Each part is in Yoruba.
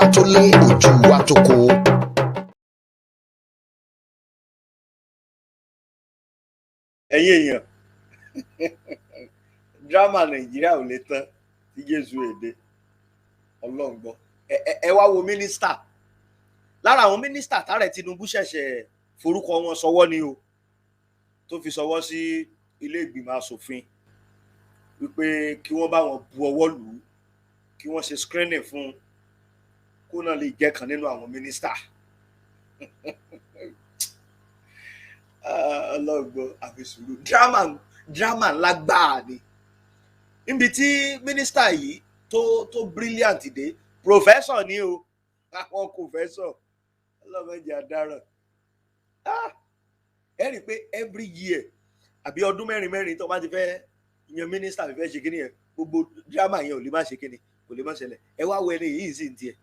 wa tó lé ojú wa tó kó. ẹ̀yin èèyàn drama nàìjíríà ò lè tán tí jésù èdè ọlọ́run gbọ́ ẹ wá wo mínísítà lára àwọn mínísítà tààrẹ Tinubu ṣẹ̀ṣẹ̀ forúkọ wọn sọwọ́ ni o tó fi sọwọ́ sí ilé ìgbìmọ̀ asòfin wípé kí wọ́n bá wọn bu ọwọ́ lù ú kí wọ́n ṣe screening fún un kó náà lè jẹ́ kan nínú àwọn mínísítà ọlọ́gbọ́n àfi sùúrù drama ńlá gbáà ni níbi tí mínísítà yìí tó brilliant dé professor ni o àwọn professor ọlọ́mọdé adaràn ẹ rí i pé every year àbí ọdún mẹ́rin tó bá ti fẹ́ yan mínísítà fífẹ́ ṣe kíni yẹn gbogbo drama yẹn ò lè má ṣe kíni kò lè má ṣẹlẹ̀ ẹ wá wo ẹni yìí sì ń tiẹ̀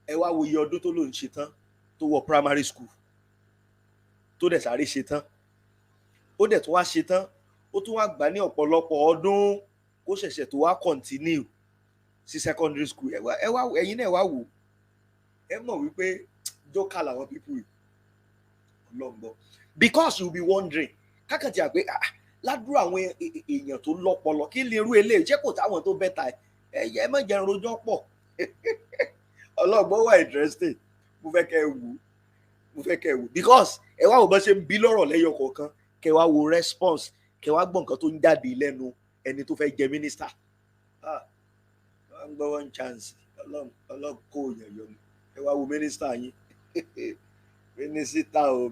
ẹ wá wo iye ọdún tó lòún ṣe tán tó wọ primary school tó dẹ̀ sáré ṣe tán ó dẹ̀ tó wá ṣe tán ó tún wá gbà ní ọ̀pọ̀lọpọ̀ ọdún kó ṣẹ̀ṣẹ̀ tó wá continue sí secondary school ẹ wá ẹ̀yin náà wá wò ẹ mọ̀ wípé jókà làwọn people yìí ọlọ́ngbọ́ because you be wondering kákàtí àgbé ládùúrà àwọn èèyàn tó lọ́pọlọ kí lè rú eléyìí ṣé kò táwọn tó bẹ́ta ẹ má jẹun rojọ́ pọ̀ ọlọ́gbọ́ wà interesting mo fẹ́ kẹ́ ẹ wò because ẹ wá wò bá ṣe ń bí lọ́rọ̀ lẹ́yọ kọ̀ọ̀kan kẹ́ wá wo response kẹ́ wá gbọ́ nǹkan tó ń jáde lẹ́nu ẹni tó fẹ́ jẹ mínísítà wọ́n gbọ́ one chance ọlọ́kọ òyìnbó ni ẹ wá wo mínísítà yín mínísítà ó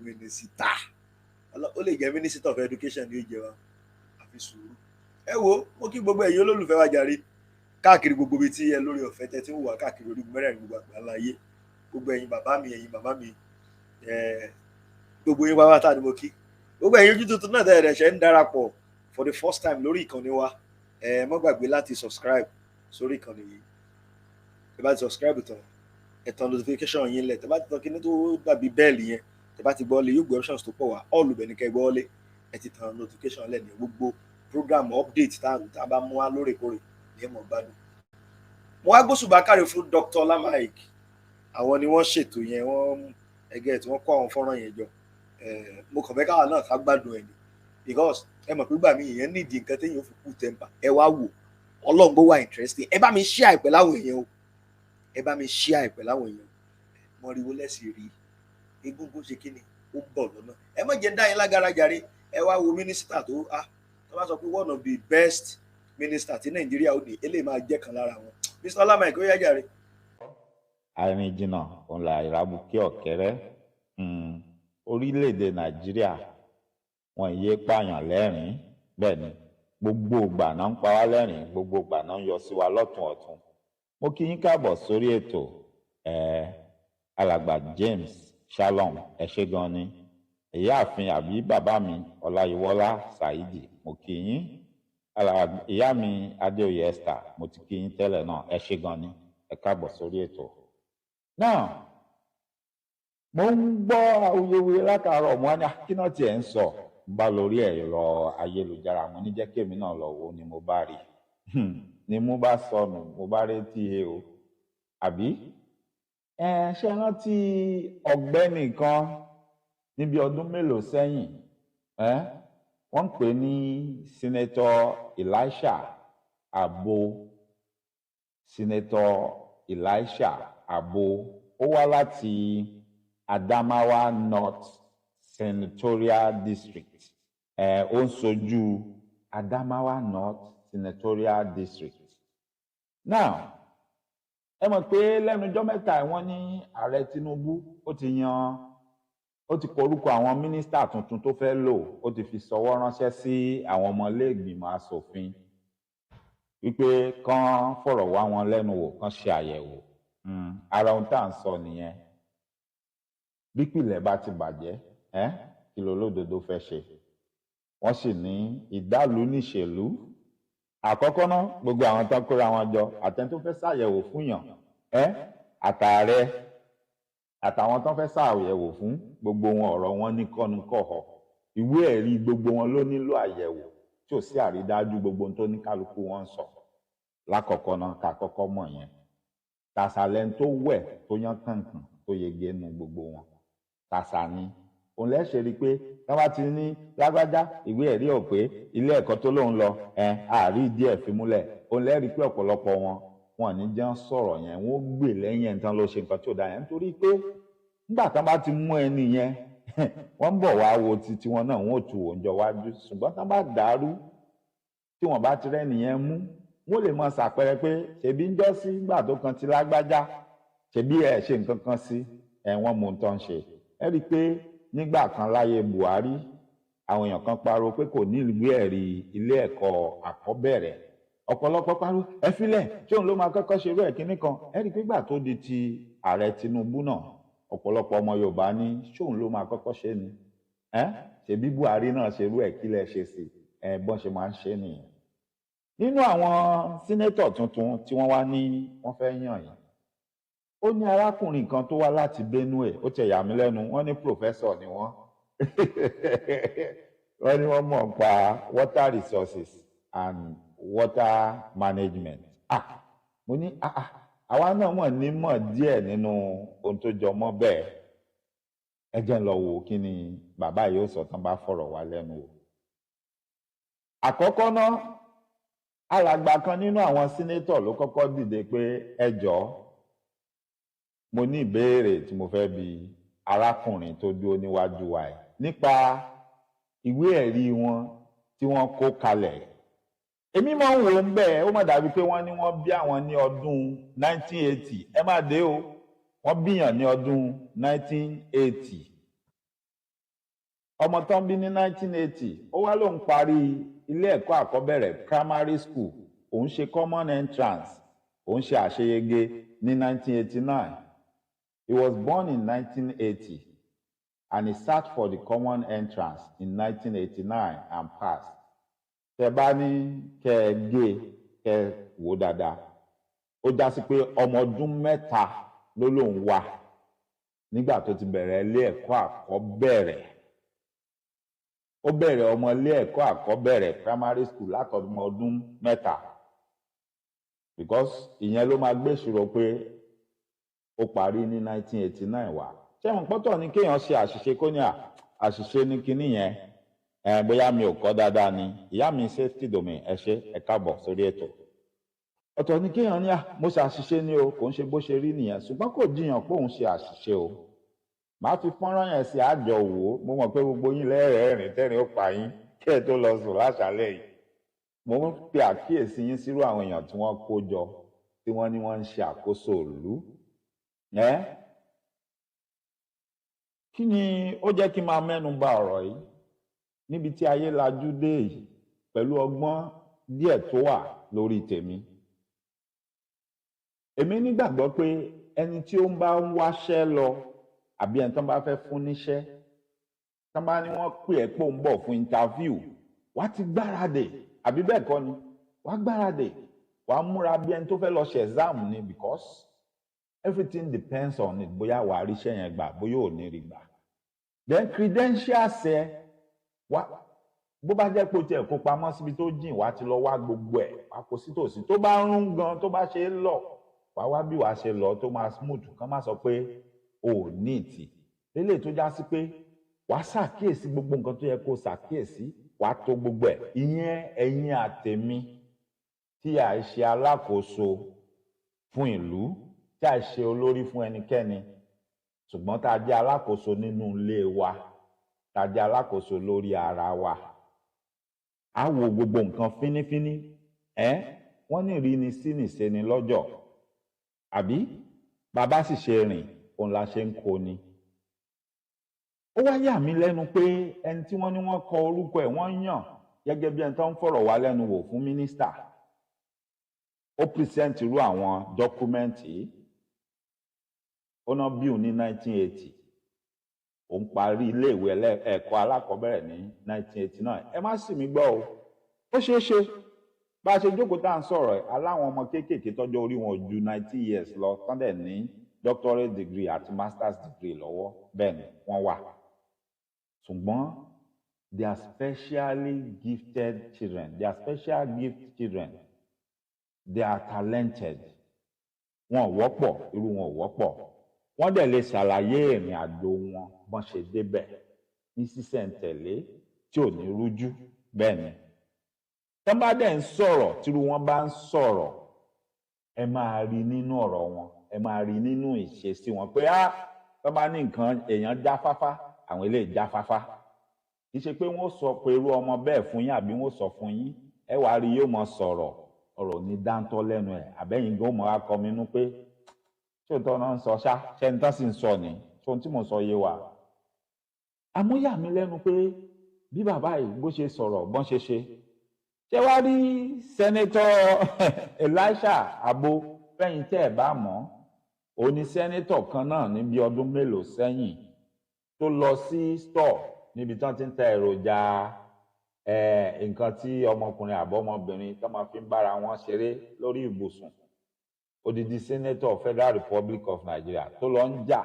lè jẹ́ mínísítà of education ní ìjẹ wa àfi sùúrù ẹ wo mo kí gbogbo ẹ̀yin olólùfẹ́ wa jàre káàkiri gbogbo ibi tí ẹ lórí ọ̀fẹ́ tẹ́ tí ń wà káàkiri orígun mẹ́rẹ̀ẹ̀rin gbogbo àgbáńlá ayé gbogbo ẹ̀yin bàbá mi gbogbo yín pátá ni mo kí gbogbo ẹ̀yin ojú tuntun náà tẹ́ ṣe ń darapọ̀ for the first time lórí ìkànnì wa má gbàgbé láti subscribe sórí ìkànnì yìí tẹ́ bá ti subscribe tán ẹ tàn notification yín lẹ̀ tẹ́ bá ti tàn kíní tó dàbí bẹ́ẹ̀lì yẹn tẹ́ bá ti gbọ́ lé yóò gbé options tó pọ̀ wá all ibẹ̀ ní kẹ́ gbọ́ lé ẹ ti tàn notification lẹ̀ ní gbogbo program update tá a bá mú wá lóòrèkóòrè ní ẹ̀mọ̀ gbádùn. mo wá gbóṣùbà káre fún Dr. Lamaik àwọn ni wọ́n ṣètò yẹn wọ́n ẹgẹ́ tí wọ́n kó àwọn fọ́nrán yẹn jọ mo kàn fẹ́ káwa náà ká gbádùn ẹ̀ ni because ẹ mọ̀ pé gbà mí ìyẹn nídìí nǹkan téèyàn fi kú tẹ́ǹpà ẹ wá wò ọlọ́ngbó wà interesting ẹ bá mi share àìpẹ́ láwọn èèyàn o ẹ bá mi share àìpẹ́ láwọn èèyàn mọ̀rìwó lẹ́sìn rí egungun ṣe kí ni ó bọ̀ lọ́nà ẹ má jẹ́ dáyìn lágara jàre ẹ wá wo mínísítà tó bá sọ pé one of the best minister tí Nàìjíríà ó ní eléyìí máa jẹ́ kan lára wọn Mr. Lamaik ó yá jàre. àìrìn jìnnà òun là ìràbùkẹ́ ọ̀kẹ́rẹ́ orílẹ̀-èdè Nàìjíríà wọn yéé pààyàn lẹ́rìn-ín bẹ́ẹ̀ ni gbogbo ìgbà náà ń pa wá lẹ́rìn-ín gbogbo ìgbà náà ń yọ sí wa lọ́tún ọ̀tún mo kí yín káàbọ̀ sórí ètò alàgbà James Shalom ẹ ṣé gan ni ìyáàfin àbí bàbá mi Ọláyíwọlá Saidi mo kí yín ìyá mi Adéoyè Esther mo ti kí yín tẹ́lẹ̀ náà ẹ ṣé gan ni ẹ káàbọ̀ sórí ètò náà mo ń gbọ́ awuyewuye látàárọ̀ mo ní kí náà tiẹ̀ ń sọ bá lórí ẹ̀rọ ayélujára mo ní jẹ́ kémi náà lọ wo ni mo bá rí ni mo bá sọnù mo bá retí o àbí ṣe rántí ọ̀gbẹ́ni kan níbi ọdún mélòó sẹ́yìn wọ́n ń pè ní Senator Elisha Abo Senator Elisha Abo ó wá láti Adamawa North Senatorial District ó ń ṣojú Adamawa North Senatorial District now ẹ mọ̀ pé lẹ́nu ọjọ́ mẹ́ta wọ́n ní ààrẹ Tinubu ó ti kọrúkọ àwọn mínísítà tuntun tó fẹ́ lò ó ti fi ṣọwọ́ ránṣẹ́ sí àwọn ọmọlẹ́gbìmọ̀ asòfin wípé kán fọ̀rọ̀ wá wọn lẹ́nu wò kán ṣe àyẹ̀wò ara ohun tá à ń sọ nìyẹn bípìlẹ̀ bá ti bàjẹ́ kí ló lódodo fẹ́ ṣe wọ́n sì ní ìdálù níṣèlú àkọ́kọ́ náà gbogbo àwọn tó kóra wọn jọ àtẹni tó fẹ́ ṣàyẹ̀wò fún yàn àtààrẹ àtàwọn tó fẹ́ ṣàyẹ̀wò fún gbogbo wọn ọ̀rọ̀ wọn ní kọ́nukọ́họ ìwé ẹ̀rí gbogbo wọn ló nílò àyẹ̀wò tí ò sí àrídájú gbogbo ohun tó ní kálukú wọn sọ lákọ̀ọ́kọ́ náà ká kọ́kọ́ mọ̀ yẹn tàṣàlẹ̀ tó wẹ̀ tó yán kànkàn tó yege nu gbogbo wọn tàṣà ni òun lẹ́sẹ̀ rí i pé tí wọ́n ti ní lágbájá ìwé ẹ̀rí ò pé ilé ẹ̀kọ́ tó lóun lọ àárí díẹ̀ fi múlẹ̀ òun lẹ́rìí pé ọ̀pọ̀lọpọ̀ wọn ní jẹ́ ń sọ̀rọ̀ yẹn wọ́n gbè lẹ́yìn ẹ̀ tán ló ṣe nǹkan tí ò dáa yẹn nítorí pé nígbà tán bá ti mú ẹni yẹn wọ́n ń bọ̀ wá wo titi wọn náà wọ́n ò tu òǹjọ wájú ṣùgbọ́n tán bá dàrú tí wọ́n bá ti rẹ́ni yẹn mú wọ́n lè mọ ṣàpẹẹrẹ pé ṣèbí ń jọ́ sí gbà tó kan ti lágbájá ṣèbí ẹ̀ ṣe nǹkan kan sí wọ́n mú un tán ṣe ẹ rí i pé nígbà kan láyé Buhari àwọn èèyàn kan pariwo pé kò ní ìwé ẹ̀rí ilé ẹ̀kọ́ àkọ́bẹ̀rẹ̀ ọ̀pọ̀lọpọ̀ pariwo ẹ filẹ̀ tí òun ló máa kọ́kọ́ ṣerú ẹ̀ kínní kan ẹ rí i pé gbà tó di ti ààrẹ Tinubu náà ọ̀pọ̀lọpọ̀ ọmọ Yorùbá ní ṣóun ló máa kọ́kọ́ ṣe ni ṣèbí Buhari náà ṣerú ẹ̀ kílẹ̀ ṣe sí bọ́n ṣe máa ń ṣe nìyẹn. Nínú àwọn sínétọ̀ tuntun tí wọ́n wá ní wọ́n fẹ́ yàn yìí ó ní arákùnrin kan tó wá láti Benue ó tẹ̀ yà mí lẹ́nu wọ́n ní pòfẹ́sọ̀ ni wọ́n wọ́n ní wọ́n mọ̀ nípa water resources and water management mo ní àwa náà mọ̀ nímọ̀ díẹ̀ nínú ohun tó jọ mọ́ bẹ́ẹ̀ ẹ jẹ́ ń lọ wò kí ni bàbá yìí ó sọ tán bá fọ̀rọ̀ wá lẹ́nu wò. Àkọ́kọ́ náà alàgbà kan nínú àwọn sínétọ̀ ló kọ́kọ́ dìde pé ẹ jọ̀ọ́ mo ní ìbéèrè tí mo fẹ́ bi arákùnrin tó dúró níwájú wa ẹ̀ nípa ìwé ẹ̀rí wọn tí wọ́n kó kalẹ̀. Èmi máa ń wò ó ń bẹ́ẹ̀ ó má dàbí pé wọ́n ní wọ́n bí àwọn ní ọdún 1980 ẹ má dé o wọ́n bíyàn ní ọdún 1980 ọmọ tán bí ní 1980 ó wá lóun parí ilé ẹ̀kọ́ àkọ́bẹ̀rẹ̀ primary school òun ṣe common entrance òun ṣe àṣeyege ní 1989. He was born in 1980 and he sat for the common entrance in 1989 and passed. Tẹ́ bá ní kẹ́ ẹ gé kẹ́ ẹ wò dáadáa ó já sí pé ọmọ ọdún mẹ́ta ló lóun wà nígbà tó ti bẹ̀rẹ̀ ilé ẹ̀kọ́ àkọ́bẹ̀rẹ̀ ó bẹ̀rẹ̀ ọmọ ilé ẹ̀kọ́ àkọ́bẹ̀rẹ̀ primary school látọmọ ọdún mẹ́ta because ìyẹn ló máa gbé ìṣirò pé ó parí ní 1989 wá ṣẹ́wọ̀n pọ́tọ̀ ní kéèyàn ṣe àṣìṣe kó ní àṣìṣe ní kinní yẹn bóyá mi ò kọ́ dáadáa ni ìyá mi safety domain ẹ ṣé ẹ káàbọ̀ sórí ètò ọ̀tọ̀ ní kéèyàn ní mo ṣe àṣìṣe ní o kò ń ṣe bó ṣe rí nìyẹn ṣùgbọ́n kò jiyàn pé òun ṣe àṣìṣe o màá fi fọ́nrán yẹn sí àjọ wò ó mo mọ̀ pé gbogbo yín lẹ́rẹ̀ẹ́rìn tẹ́rìn ó pa yín kí ẹ tó lọ sùn láṣálẹ́ yìí mo ń pe àkíyèsí yín sírú àwọn èèyàn tí wọ́n kó jọ tí wọ́n ní wọ́n ń ṣe àkóso ìlú kí ni ó jẹ́ kí n máa mẹ́nu bà ọ̀rọ̀ yìí níbi tí ayé lajú dé yìí pẹ̀lú ọgbọ́n díẹ̀ tó wà lórí tèmi èmi nígbàgbọ́ pé ẹni tí ó ń bá ń wáṣẹ́ lọ àbí ẹni tó ń bá fẹ́ fún níṣẹ́ tó ń bá ní wọ́n pè ẹ́ pò ń bọ̀ fún interview wá ti gbáradì àbí bẹ́ẹ̀ kọ́ ni wá gbáradì wá múra bí ẹni tó fẹ́ lọ ṣe exam ni because everything depends on it bóyá wàá ríṣẹ́ yẹn gbà bóyá ò ní rí gbà then credentials ẹ wá bó bá jẹ́ pé o tiẹ̀ kó pamọ́ síbi tó jìn wá ti lọ wá gbogbo ẹ̀ wá kó sí tòsí tó bá ń rún gan tó bá ṣe é lọ wá wá bí wàá ṣe lọ tó máa smooth kán má sọ pé o ò ní ìtì lélẹ̀ tó já sí pé wàá ṣàkíyèsí gbogbo nǹkan tó yẹ kó ṣàkíyèsí wàá tó gbogbo ẹ̀ ìyẹn ẹ̀yin àtèmi tí a ṣe alákòóso fún ìlú tí a ṣe olórí fún ẹnikẹ́ni ṣùgbọ́n tá a jẹ́ alákòóso nínú ilé wa tá a jẹ́ alákòóso lórí ara wa a wo gbogbo nǹkan fínífíní wọ́n ní ìríni sí nìṣeni lọ́jọ́ àbí bàbá sì ṣe rìn òun la ṣe ń kó ni. Ó wá yà mí lẹ́nu pé ẹni tí wọ́n ní wọ́n kọ orúkọ ẹ̀ wọ́n yàn gẹ́gẹ́ bí ẹni tó ń fọ̀rọ̀ wá lẹ́nu wò fún mínísítà ó pírísẹ́ǹtì irú àwọn dọ́kúmẹ́ǹtì ó ná bíù ní 1980 òun parí iléèwé ẹ̀kọ́ alákọ̀ọ́bẹ̀rẹ̀ ní 1989 ẹ má sì mí gbọ́ o ó ṣeé ṣe bá a ṣe jókòó tá à ń sọ̀rọ̀ ẹ̀ aláwọn ọmọ kéékèèké tọ́jọ́ orí wọn ju 90 years lọ tán dẹ̀ ní doctorate degree àti masters degree lọ́wọ́ bẹ́ẹ̀ ni wọ́n wà ṣùgbọ́n they are specially gifted children they are special gift children they are talented wọn ò wọ́pọ̀ irú wọn ò wọ́pọ̀ wọ́n dẹ̀ lè ṣàlàyé ìrìn àjò wọn bọ́n ṣe débẹ̀ ní sísẹ̀ǹtẹ̀lé tí ò ní rújú bẹ́ẹ̀ ni tán bá dẹ̀ ń sọ̀rọ̀ tírú wọn bá ń sọ̀rọ̀ ẹ máa rí nínú ọ̀rọ̀ wọn ẹ máa rí nínú ìṣesí wọn pé tán bá ní nǹkan èèyàn jáfáfá àwọn eléyìí jáfáfá kì í ṣe pé wọ́n sọ pé irú ọmọ bẹ́ẹ̀ fún yín àbí wọ́n sọ fún yín ẹ wàá rí yóò mọ sọ̀rọ̀ ọ̀rọ̀ ní dáńtọ́ lẹ́nu ẹ̀ àbẹ́yìn gan mọ́ akọminú pé ṣé òótọ́ náà ń sọ ṣá ṣé ní tán sì ń sọ ni ṣé ohun tí mò ń sọ yé wa. àmúyà mi lẹ́nu pé bí bàbá yìí bó ṣe sọ̀rọ̀ bọ́n ṣe ṣe ṣé wàá rí sẹ́nẹ́tọ̀ Elisha Abo fẹ́yìn tẹ́ ẹ̀ bá mọ̀ ó ní sẹ́nẹ́tọ̀ kan náà ní bí ọdún mélòó sẹ́yìn tó lọ sí store níbi tí wọ́n ti ń ta èròjà nǹkan tí ọmọkùnrin àbọ̀mọbìnrin tó máa fi ń bára wọn ṣeré lórí ibùsùn odidi senator Federal Republic of Nigeria tó lọ ń jà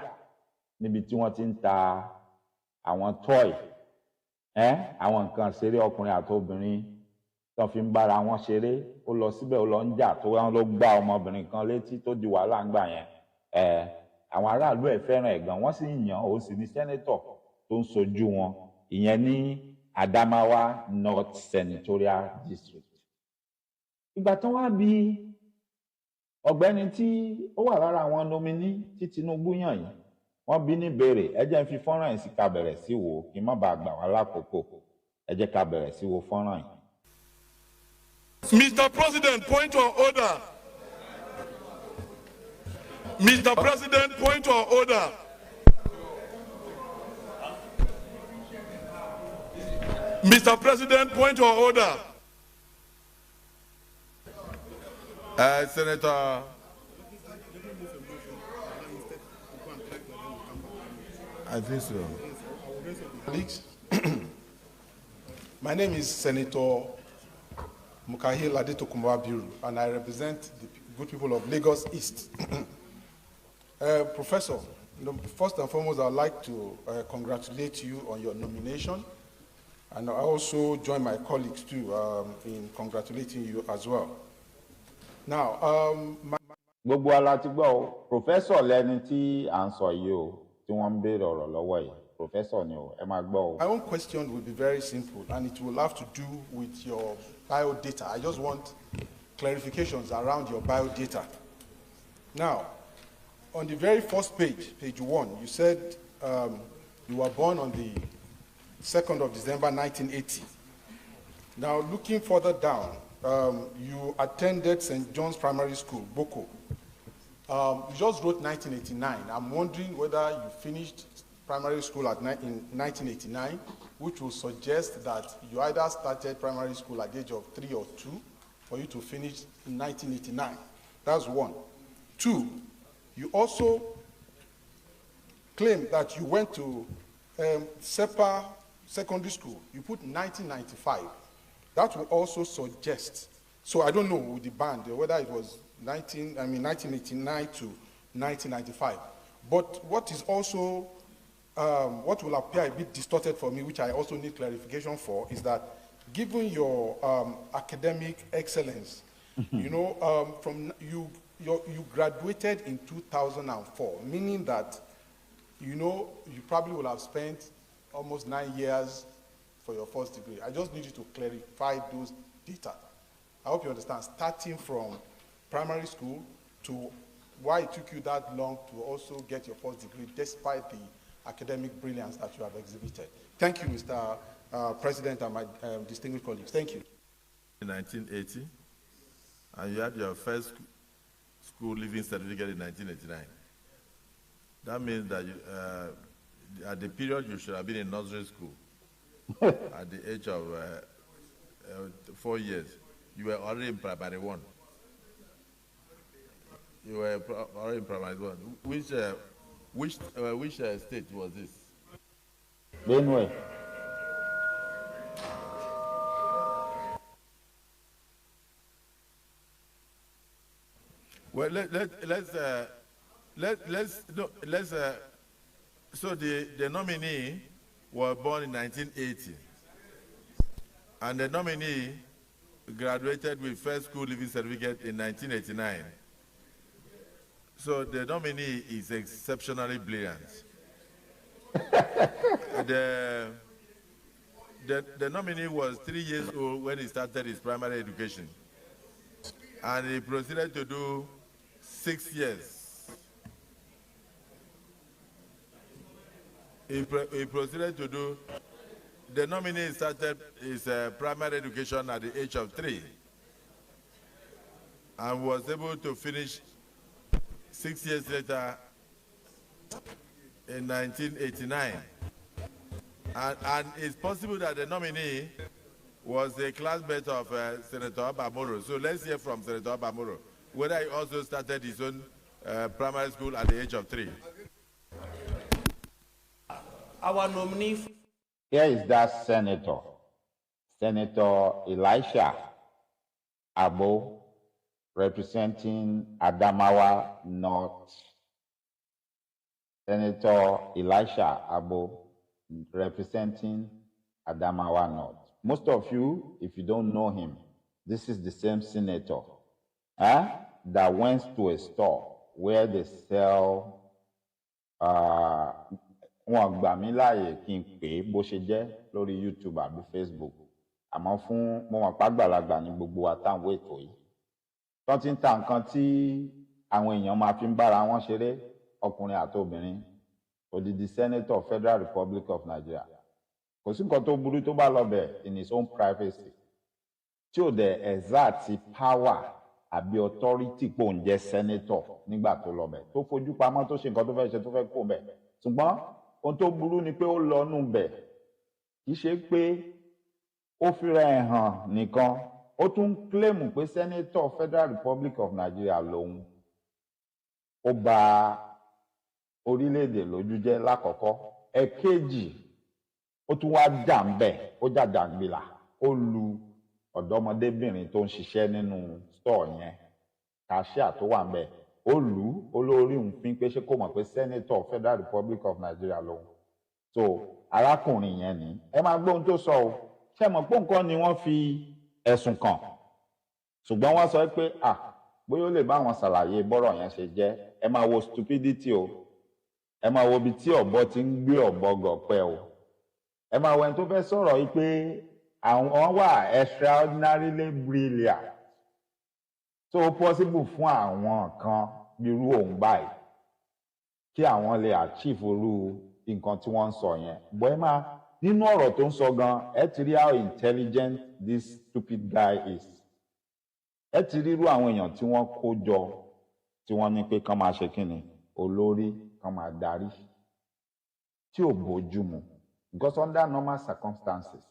níbi tí wọ́n ti ń ta àwọn toy àwọn nǹkan ṣeré ọkùnrin àti obìnrin tó fi ń bára wọn ṣeré ó lọ síbẹ̀ ó lọ ń jà tó wọn ló gbá ọmọbìnrin kan létí tó di wàhálà ń gbà yẹn àwọn aráàlú ẹ̀ fẹ́ràn ẹ̀ gan wọ́n sì yàn ó sì ní senator tó ń sojú wọn ìyẹn ní Adamawa North Senatorial District. ìgbà tán wá bí ọ̀gbẹ́ni tí ó wà lára àwọn nominee tí Tinubu yàn yìí wọ́n bí ní béèrè ẹ jẹ́ n fi fọ́nrán yìí sí ká bẹ̀rẹ̀ sí wò kí n má bàa gbà wá lákòókò ẹ jẹ́ ká bẹ̀rẹ̀ sí wo fọ́nrán yìí. Mr. President, point of order. Mr. President, point of order. Mr. President, point of order. Senator. I think so. Colleagues, my name is Senator Mukahil Adetokunbo Abiru, and I represent the good people of Lagos East. Professor, first and foremost, I'd like to congratulate you on your nomination, and I also join my colleagues too in congratulating you as well. Now, gbogbo ala ti gbọ́ o professor lẹni tí à ń sọ yìí o tí wọ́n ń béèrè ọ̀rọ̀ lọ́wọ́ yìí professor ni o ẹ máa gbọ́ o. My own question will be very simple, and it will have to do with your biodata. I just want clarifications around your biodata. Now, on the very first page, page 1, you said you were born on the 2nd of December 1980. Now, looking further down, you attended St. John's Primary School, Boko. You just wrote 1989. I'm wondering whether you finished primary school in 1989, which will suggest that you either started primary school at the age of 3 or 2 for you to finish in 1989. That's one. 2, you also claim that you went to SEPA Secondary School. You put 1995. That will also suggest, so I don't know with the band whether it was 1989 to 1995. But what is also, what will appear a bit distorted for me, which I also need clarification for, is that given your academic excellence, you know, you graduated in 2004, meaning that, you know, you probably will have spent almost 9 years for your first degree. I just need you to clarify those data. I hope you understand, starting from primary school to why it took you that long to also get your first degree, despite the academic brilliance that you have exhibited. Thank you, Mr. President and my distinguished colleagues. Thank you. In 1980, and you had your first school leaving certificate in 1989. That means that you, at the period you should have been in nursery school. At the age of 4 years, you were already in primary 1. You were already in primary 1. Which state was this? Benue. Well, so the nominee was born in 1980, and the nominee graduated with first school leaving certificate in 1989. So the nominee is exceptionally brilliant. The nominee was 3 years old when he started his primary education. And he proceeded to do 6 years. He proceeded to do, the nominee started his primary education at the age of 3 and was able to finish 6 years later in 1989. And it's possible that the nominee was a classmate of Senator Abamoro. So let's hear from Senator Abamoro whether he also started his own primary school at the age of 3. Our nominee. Here is that senator, Senator Elisha Abo, representing Adamawa North. Senator Elisha Abo, representing Adamawa North. Most of you, if you don't know him, this is the same senator that went to a store where they sell wọn gbà mí láàyè kí n pè é bó ṣe jẹ́ lórí YouTube àbí Facebook àmọ́ fún mo mọ̀ pàgbàlagbà ní gbogbo wa táwọn ètò yìí tó ti ń ta nǹkan tí àwọn èèyàn máa fi ń bára wọn ṣeré ọkùnrin àti obìnrin odidi Senator Federal Republic of Nigeria kò sí nǹkan tó burú tó bá lọ bẹ̀ in his own privacy tí ò dẹ̀ exert power àbí authority pò ń jẹ́ senator nígbà tó lọ bẹ̀ tó fojú pamọ́ tó ṣe nǹkan tó fẹ́ ṣe tó fẹ́ kó bẹ̀ ṣùgbọ́n ohun tó burú ni pé ó lọ nù bẹ̀ kì í ṣe pé ó fira ẹ̀ hàn nìkan ó tún claim pé Senator Federal Republic of Nigeria lòun ó bà orílẹ̀-èdè lójú jẹ́ lákọ̀ọ́kọ́ ẹ̀kejì ó tún wá jà ń bẹ̀ ó jàjàngbìlà ó lu ọ̀dọ́mọdébìnrin tó ń ṣiṣẹ́ nínú store yẹn kàṣíà tó wà ń bẹ̀ ó lù ú olórí òfin pé ṣé kò mọ̀ pé Senator Federal Republic of Nigeria lòun so arákùnrin yẹn ni ẹ máa gbọ́ ohun tó sọ o ṣé mọ̀ pé nǹkan ni wọ́n fi ẹ̀sùn kàn ṣùgbọ́n wọ́n sọ pé bóyá ó lè bá wọn ṣàlàyé bọ́rọ̀ yẹn ṣe jẹ́ ẹ máa wo stupidity o ẹ máa wo ibi tí ọ̀bọ ti ń gbé ọ̀bọ gọ̀pẹ́ o ẹ máa wo ẹni tó fẹ́ sọ̀rọ̀ yìí pé àwọn wà extraordinarily brilliant so possible fún àwọn kan bírú òun báyìí kí àwọn lè achieve irú nǹkan tí wọ́n ń sọ yẹn bọ́ ẹ máa nínú ọ̀rọ̀ tó ń sọ gan ẹ ti rí how intelligent this stupid guy is ẹ ti rí irú àwọn èèyàn tí wọ́n kó jọ tí wọ́n ní pé kán máa ṣe kíni olórí kán máa darí tí ò bójú mu because under normal circumstances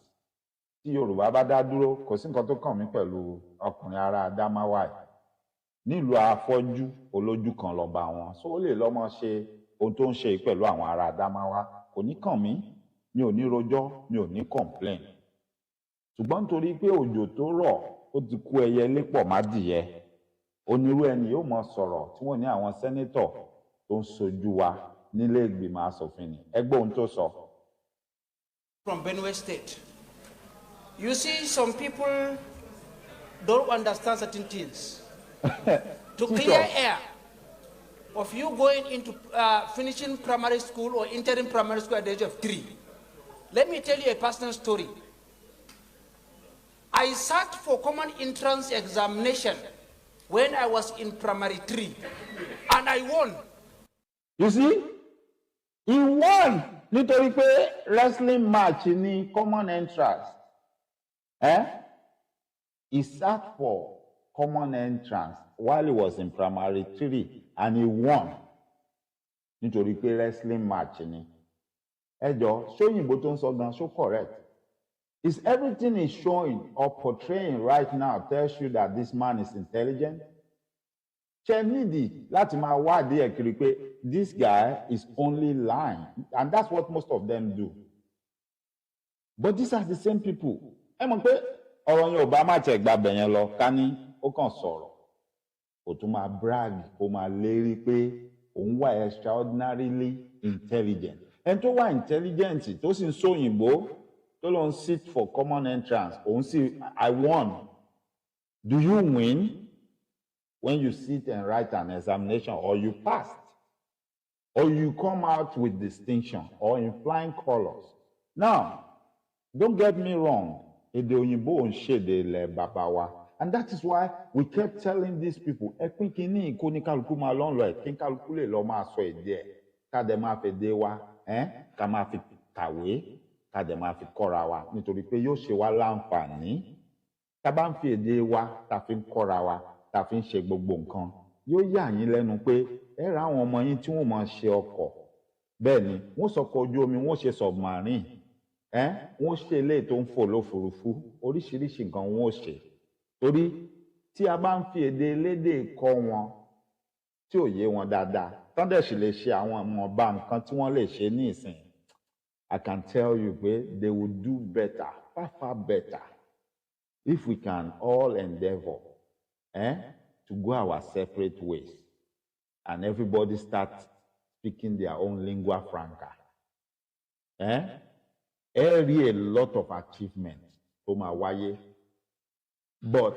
tí Yorùbá bá dá dúró kò sí nǹkan tó kàn mí pẹ̀lú ọkùnrin ará Adámáwá yìí nílùú afọ́jú olójú kan lọ́ba wọn so ó lè lọ́mọ ṣe ohun tó ń ṣe pẹ̀lú àwọn ará Adámáwá kò ní kàn mí mi ò ní rojọ́ mi ò ní complain ṣùgbọ́n nítorí pé òjò tó rọ̀ ó ti kó ẹyẹ lépọ̀ má dìyẹ onírú ẹni yóò mọ sọ̀rọ̀ tí wọ́n ní àwọn sẹ́nétọ̀ tó ń sojú wa nílé ìgbìmọ̀ asòfin ni ẹ gbọ́ ohun tó sọ. From Benue State. You see, some people don't understand certain things. To clear air of you going into finishing primary school or entering primary school at the age of 3, let me tell you a personal story. I sat for common entrance examination when I was in primary 3, and I won. You see, he won nítorí pé wrestling match ní common entrance. He sat for common entrance while he was in primary 3 and he won nítorí pé wrestling match ni. Ẹ jọ̀ọ́ ṣóyìnbó tó ń sọ gan ṣó correct? Is everything he's showing or portraying right now tells you that this man is intelligent? Ṣé nídìí láti máa wádìí ẹ̀ kiri pé this guy is only lying and that's what most of them do. But these are the same people. Ẹ mọ̀ pé ọ̀rọ̀ yẹn ò bá má tẹ̀ gbàbẹ̀ yẹn lọ ká ní ó kàn sọ̀rọ̀ kò tún máa brag kó máa lérí pé òun wà extraordinarily intelligent. Ẹni tó wà intelligent tó sì ń sóyìnbó tó lọ ń sit for common entrance òun sì I won. Do you win? when you sit and write an examination, or you passed, or you come out with distinction, or in flying colors. Now, don't get me wrong, èdè òyìnbó ò ń ṣèdè ilẹ̀ bàbá wa. And that is why we kept telling these people, ẹ pín kínní kó ní kálukú máa lọ́n lọ ẹ̀ kí kálukú lè lọ máa sọ èdè ẹ̀ ká dẹ̀ máa fi dé wa ká máa fi kàwé ká dẹ̀ máa fi kọ́ra wa nítorí pé yóò ṣe wá láǹfààní. Tá bá ń fi èdè wa tá fi ń kọ́ra wa tá fi ń ṣe gbogbo nǹkan yóò yà yín lẹ́nu pé ẹ ra àwọn ọmọ yín tí wọ́n máa ṣe ọkọ̀ bẹ́ẹ̀ ni wọ́n sọkọ̀ ojú omi wọ́n ṣe submarine wọ́n ṣe eléyìí tó ń fò lófurufú oríṣiríṣi nǹkan wọ́n ṣe torí tí a bá ń fi èdè elédè kọ́ wọn tí ò yé wọn dáadáa tán dẹ̀ sì lè ṣe àwọn ìwọ̀nba nǹkan tí wọ́n lè ṣe ní ìsìn. I can tell you pé they will do better, far better, if we can all endeavour to go our separate ways and everybody start speaking their own lingua franca. Rí a lot of achievements tó máa wáyé. But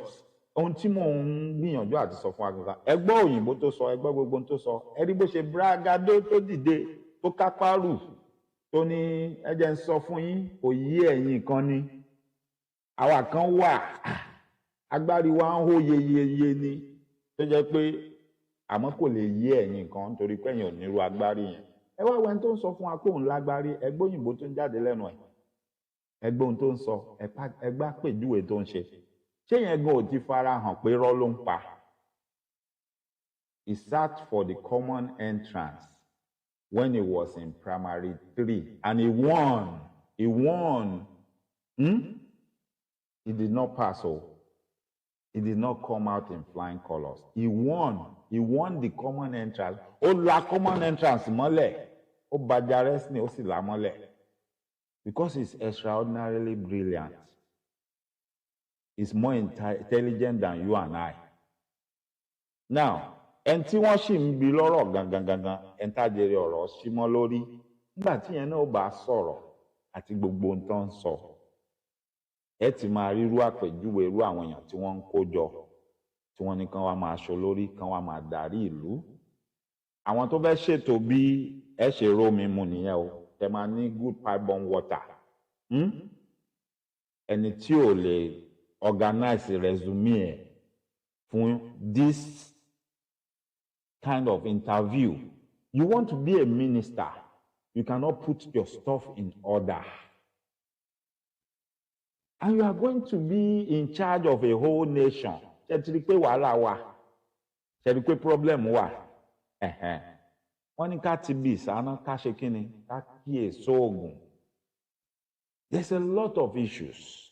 ohun tí mò ń gbìyànjú àti sọ fún agbègbè ẹ gbọ́ òyìnbó tó sọ ẹ gbọ́ gbogbo ohun tó sọ ẹ rí bó ṣe bragado tó dìde tó kápárù tó ní ẹ jẹ́ ń sọ fún yín kò yí ẹ̀yin kan ni àwa kan wà agbárí wa ń hó yeyeye ni tó jẹ́ pé àmọ́ kò lè yí ẹ̀yin kan nítorí pé ẹ̀yin ò nírú agbárí yẹn. Ẹ wá wẹ́n tó ń sọ fún wa pé òun lágbárí ẹ gbọ́ òyìnbó tó ń jáde lẹ́nu ẹ̀ ẹ gbọ́ ohun tó ń sọ ẹ gbá pèjúwe tó ń ṣe. Ṣé yẹn gan ò ti fara hàn pé irọ́ ló ń pa? He sat for the common entrance when he was in primary 3 and he won. He won. He did not pass. He did not come out in flying colors. He won. He won the common entrance. Ó la common entrance mọ́lẹ̀. Ó bàjá rẹ́sìnì ó sì là mọ́lẹ̀. Because he's extraordinarily brilliant. Is more intelligent than you and I. Now, ẹni tí wọ́n sì ń bi lọ́rọ̀ gangan ẹni tá jẹrẹ ọ̀rọ̀ sí mọ́ lórí nígbà tí yẹn náà bá sọ̀rọ̀ àti gbogbo ohun tó ń sọ ẹ ti máa rírú àpèjúwe irú àwọn èèyàn tí wọ́n ń kó jọ tí wọ́n ní kán wá máa ṣolórí kán wá máa darí ìlú. Àwọn tó fẹ́ ṣètò bí ẹ ṣe rómi mu nìyẹn o tẹ máa ní good pipe borne water. Ẹni tí ò lè organize resume for this kind of interview. You want to be a minister, you cannot put your stuff in order. And you are going to be in charge of a whole nation. Ṣé ti rí pé wàhálà wà? Ṣé rí pé problem wà? Wọ́n ní ká ti bí ìsáná ká ṣe kí ni? Ká kíyè sóògùn. There's a lot of issues.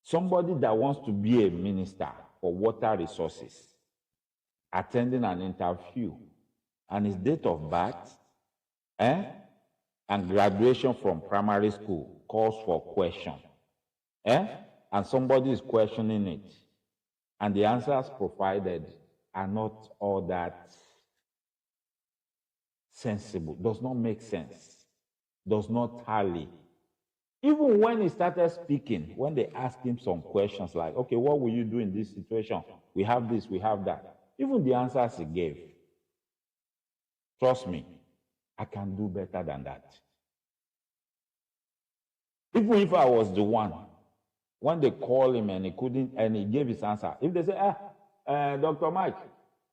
Somebody that wants to be a minister for water resources, attending an interview, and his date of birth, and graduation from primary school calls for question, and somebody is questioning it, and the answers provided are not all that sensible, does not make sense, does not tally. Even when he started speaking, when they asked him some questions like, okay, what will you do in this situation? We have this, we have that. Even the answers he gave, trust me, I can do better than that. Even if I was the one, when they call him and he couldn't, and he gave his answer, if they say, Dr. Mike,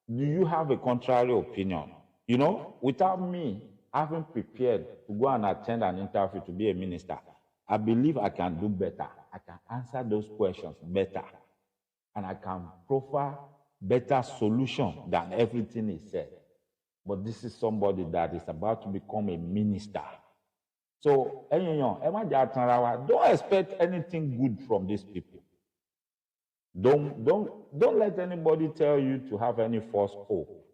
do you have a contrary opinion? You know, without me having prepared to go and attend an interview to be a minister, I believe I can do better. I can answer those questions better. And I can proffer better solution than everything he said. But this is somebody that is about to become a minister. So, don't expect anything good from these people. Don't let anybody tell you to have any false hope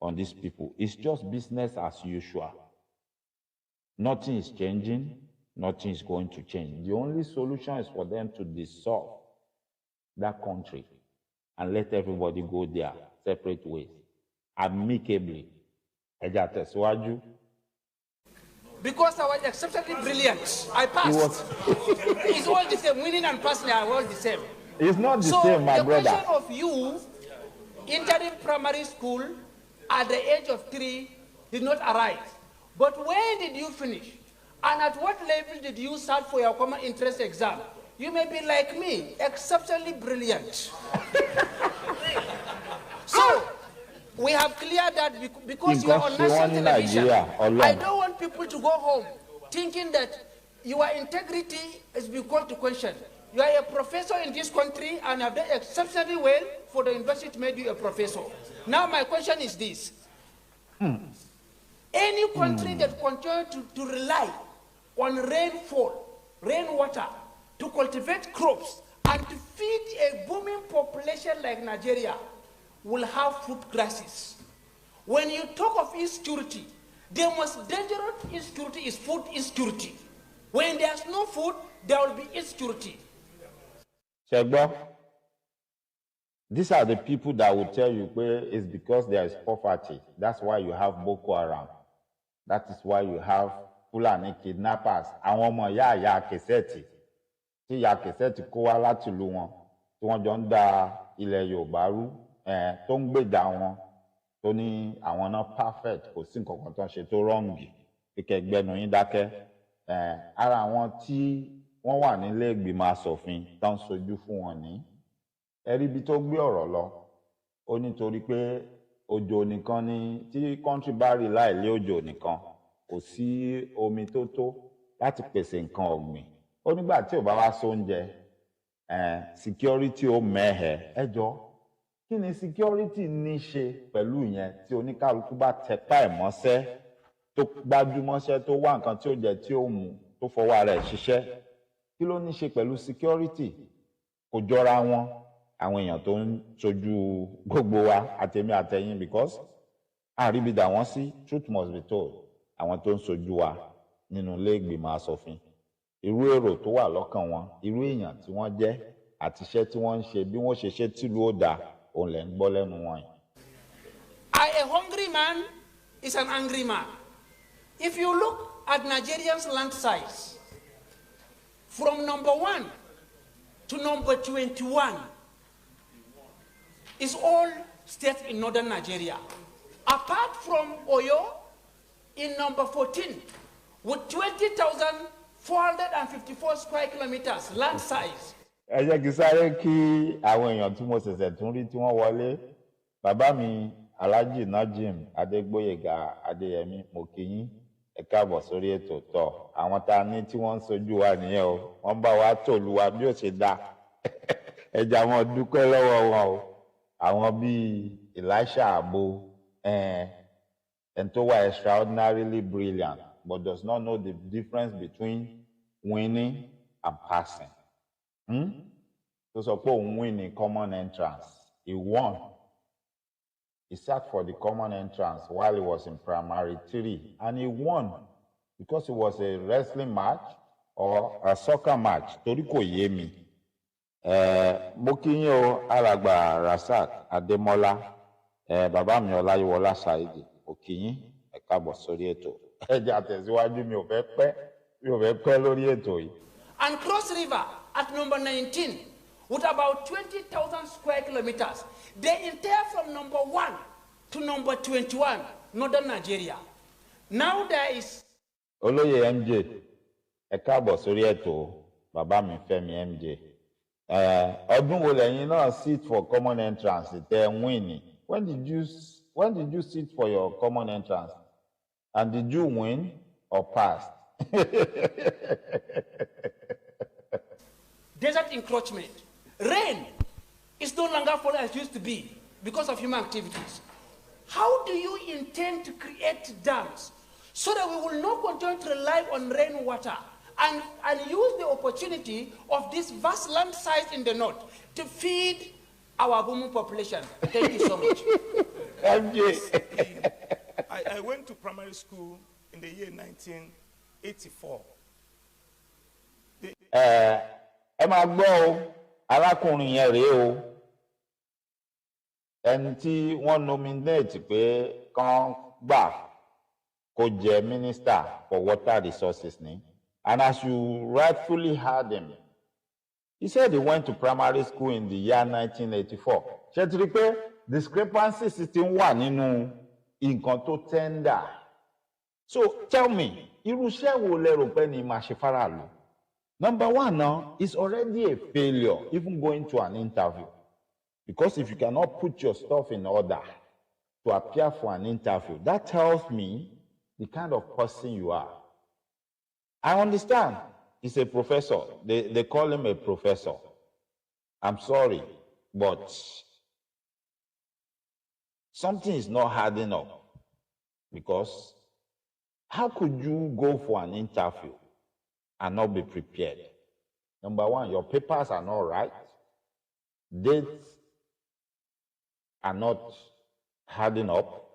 on these people. It's just business as usual. Nothing is changing. Nothing is going to change. The only solution is for them to dissolve that country and let everybody go their separate ways, amicably. Because I was exceptionally brilliant, I passed. It's all the same. Winning and passing are all the same. It's not the same, my brother. So the question of you interim primary school at the age of 3 did not arise. But when did you finish? And at what level did you start for your common interest exam? You may be like me, exceptionally brilliant. So, we have cleared that because you are on national television. I don't want people to go home thinking that your integrity is being called to question. You are a professor in this country and have done exceptionally well for the university to make you a professor. Now my question is this. Any country that continues to rely on rainwater, to cultivate crops, and to feed a booming population like Nigeria will have food crisis. When you talk of insecurity, the most dangerous insecurity is food insecurity. When there's no food, there will be insecurity. Shegbo, these are the people that will tell you it's because there is poverty. That's why you have Boko Haram. That is why you have Fulani kidnappers. Àwọn ọmọ ìyá Kẹsẹ́tì tí ìyá Kẹsẹ́tì kó wá láti ìlú wọn tí wọ́n jọ ń da ilẹ̀ Yorùbá rú tó ń gbèjà wọn tó ní àwọn náà perfect kò sí nǹkan kan tó ń ṣe tó rọ́ǹgì kíkẹ́ gbẹnu yín dákẹ́. Ara àwọn tí wọ́n wà nílé ìgbìmọ̀ asòfin tó ń sojú fún wọn ní ẹ̀rí ibi tó gbé ọ̀rọ̀ lọ ó nítorí pé òjò nìkan ni tí kọ́ńtì bá rí láìlé òjò nìkan kò sí omi tó tó láti pèsè nǹkan ọ̀gbìn ó nígbà tí ò bá wá sóúnjẹ security ó mẹ́hẹ̀ ẹjọ́ kí ni security ní ṣe pẹ̀lú yẹn tí oníkálukú bá tẹpá ẹ̀ mọ́ṣẹ́ tó gbájúmọ́ṣẹ́ tó wá nǹkan tí ó jẹ tí ó mu tó fọwọ́ rẹ̀ ṣiṣẹ́ kí ló ní ṣe pẹ̀lú security kò jọra wọn àwọn èèyàn tó ń sojú gbogbo wa àtẹ̀mí àtẹ̀yìn because àríbidà wọ́n sí truth must be told àwọn tó ń sojú wa nínú ilé ìgbìmọ̀ asòfin irú èrò tó wà lọ́kàn wọn irú èèyàn tí wọ́n jẹ́ àti iṣẹ́ tí wọ́n ń ṣe bí wọ́n ṣe ṣe tìlú ó dáa òun lẹ̀ ń gbọ́ lẹ́nu wọn yìí. A hungry man is an angry man. If you look at Nigerians' land size, from number 1 to number 21 is all states in northern Nigeria. Apart from Oyo, in number 14, with 20,454 square kilometers land size. Ẹ jẹ́ kí sáré kí àwọn èèyàn tí mo ṣẹ̀ṣẹ̀ tún rí tí wọ́n wọlé. Bàbá mi Alhaji Najim Adégbóyèga Adéyẹmí mo kí yín ẹ káàbọ̀ sórí ètò tọ̀ àwọn tá a ní tí wọ́n ń sojú wa nìyẹn o wọ́n bá wa tòlú wa bí ó ṣe dá ẹja wọn dúpẹ́ lọ́wọ́ wọn o àwọn bíi Elisha Abo and tó wà extraordinarily brilliant but does not know the difference between winning and passing. Tó sọ pé òun win ní common entrance he won. He sat for the common entrance while he was in primary 3 and he won because it was a wrestling match or a soccer match. Torí kò yé mi. Mo kí yín o alàgbà Rasak Adémọ́lá bàbá mi Ọláyíwọlá Saidi mo kí yín ẹ káàbọ̀ sórí ètò. Ẹ jẹ́ àtẹ̀síwájú mi ò fẹ́ pẹ́ lórí ètò yìí. And Cross River at number 19 with about 20,000 square kilometers. They enter from number 1 to number 21, northern Nigeria. Now there is... Olóyè MJ, ẹ káàbọ̀ sórí ètò bàbá mi Fẹ́mi MJ. Ọdún wo lẹ́yìn náà sit for common entrance tẹ́ win? When did you sit for your common entrance? And did you win or pass? Desert encroachment. Rain is no longer falling as it used to be because of human activities. How do you intend to create dams so that we will not continue to rely on rainwater and use the opportunity of this vast land size in the north to feed our booming population? Thank you so much. I went to primary school in the year 1984. Ẹ máa gbọ́ o arákùnrin yẹn rèé o ẹni tí wọ́n nominate pé kán gbà kó jẹ minister for water resources ni and as you rightfully heard him he said he went to primary school in the year 1984 ṣé ti rí pé discrepancies ti ń wà nínú nǹkan tó tender. So tell me, irú iṣẹ́ wo lẹ rò pé ni máa ṣe faraàlú? Number one now is already a failure, even going to an interview. Because if you cannot put your stuff in order to appear for an interview, that tells me the kind of person you are. I understand he's a professor. They call him a professor. I'm sorry, but something is not adding up. Because how could you go for an interview and not be prepared? Number one, your papers are not right. Dates are not adding up.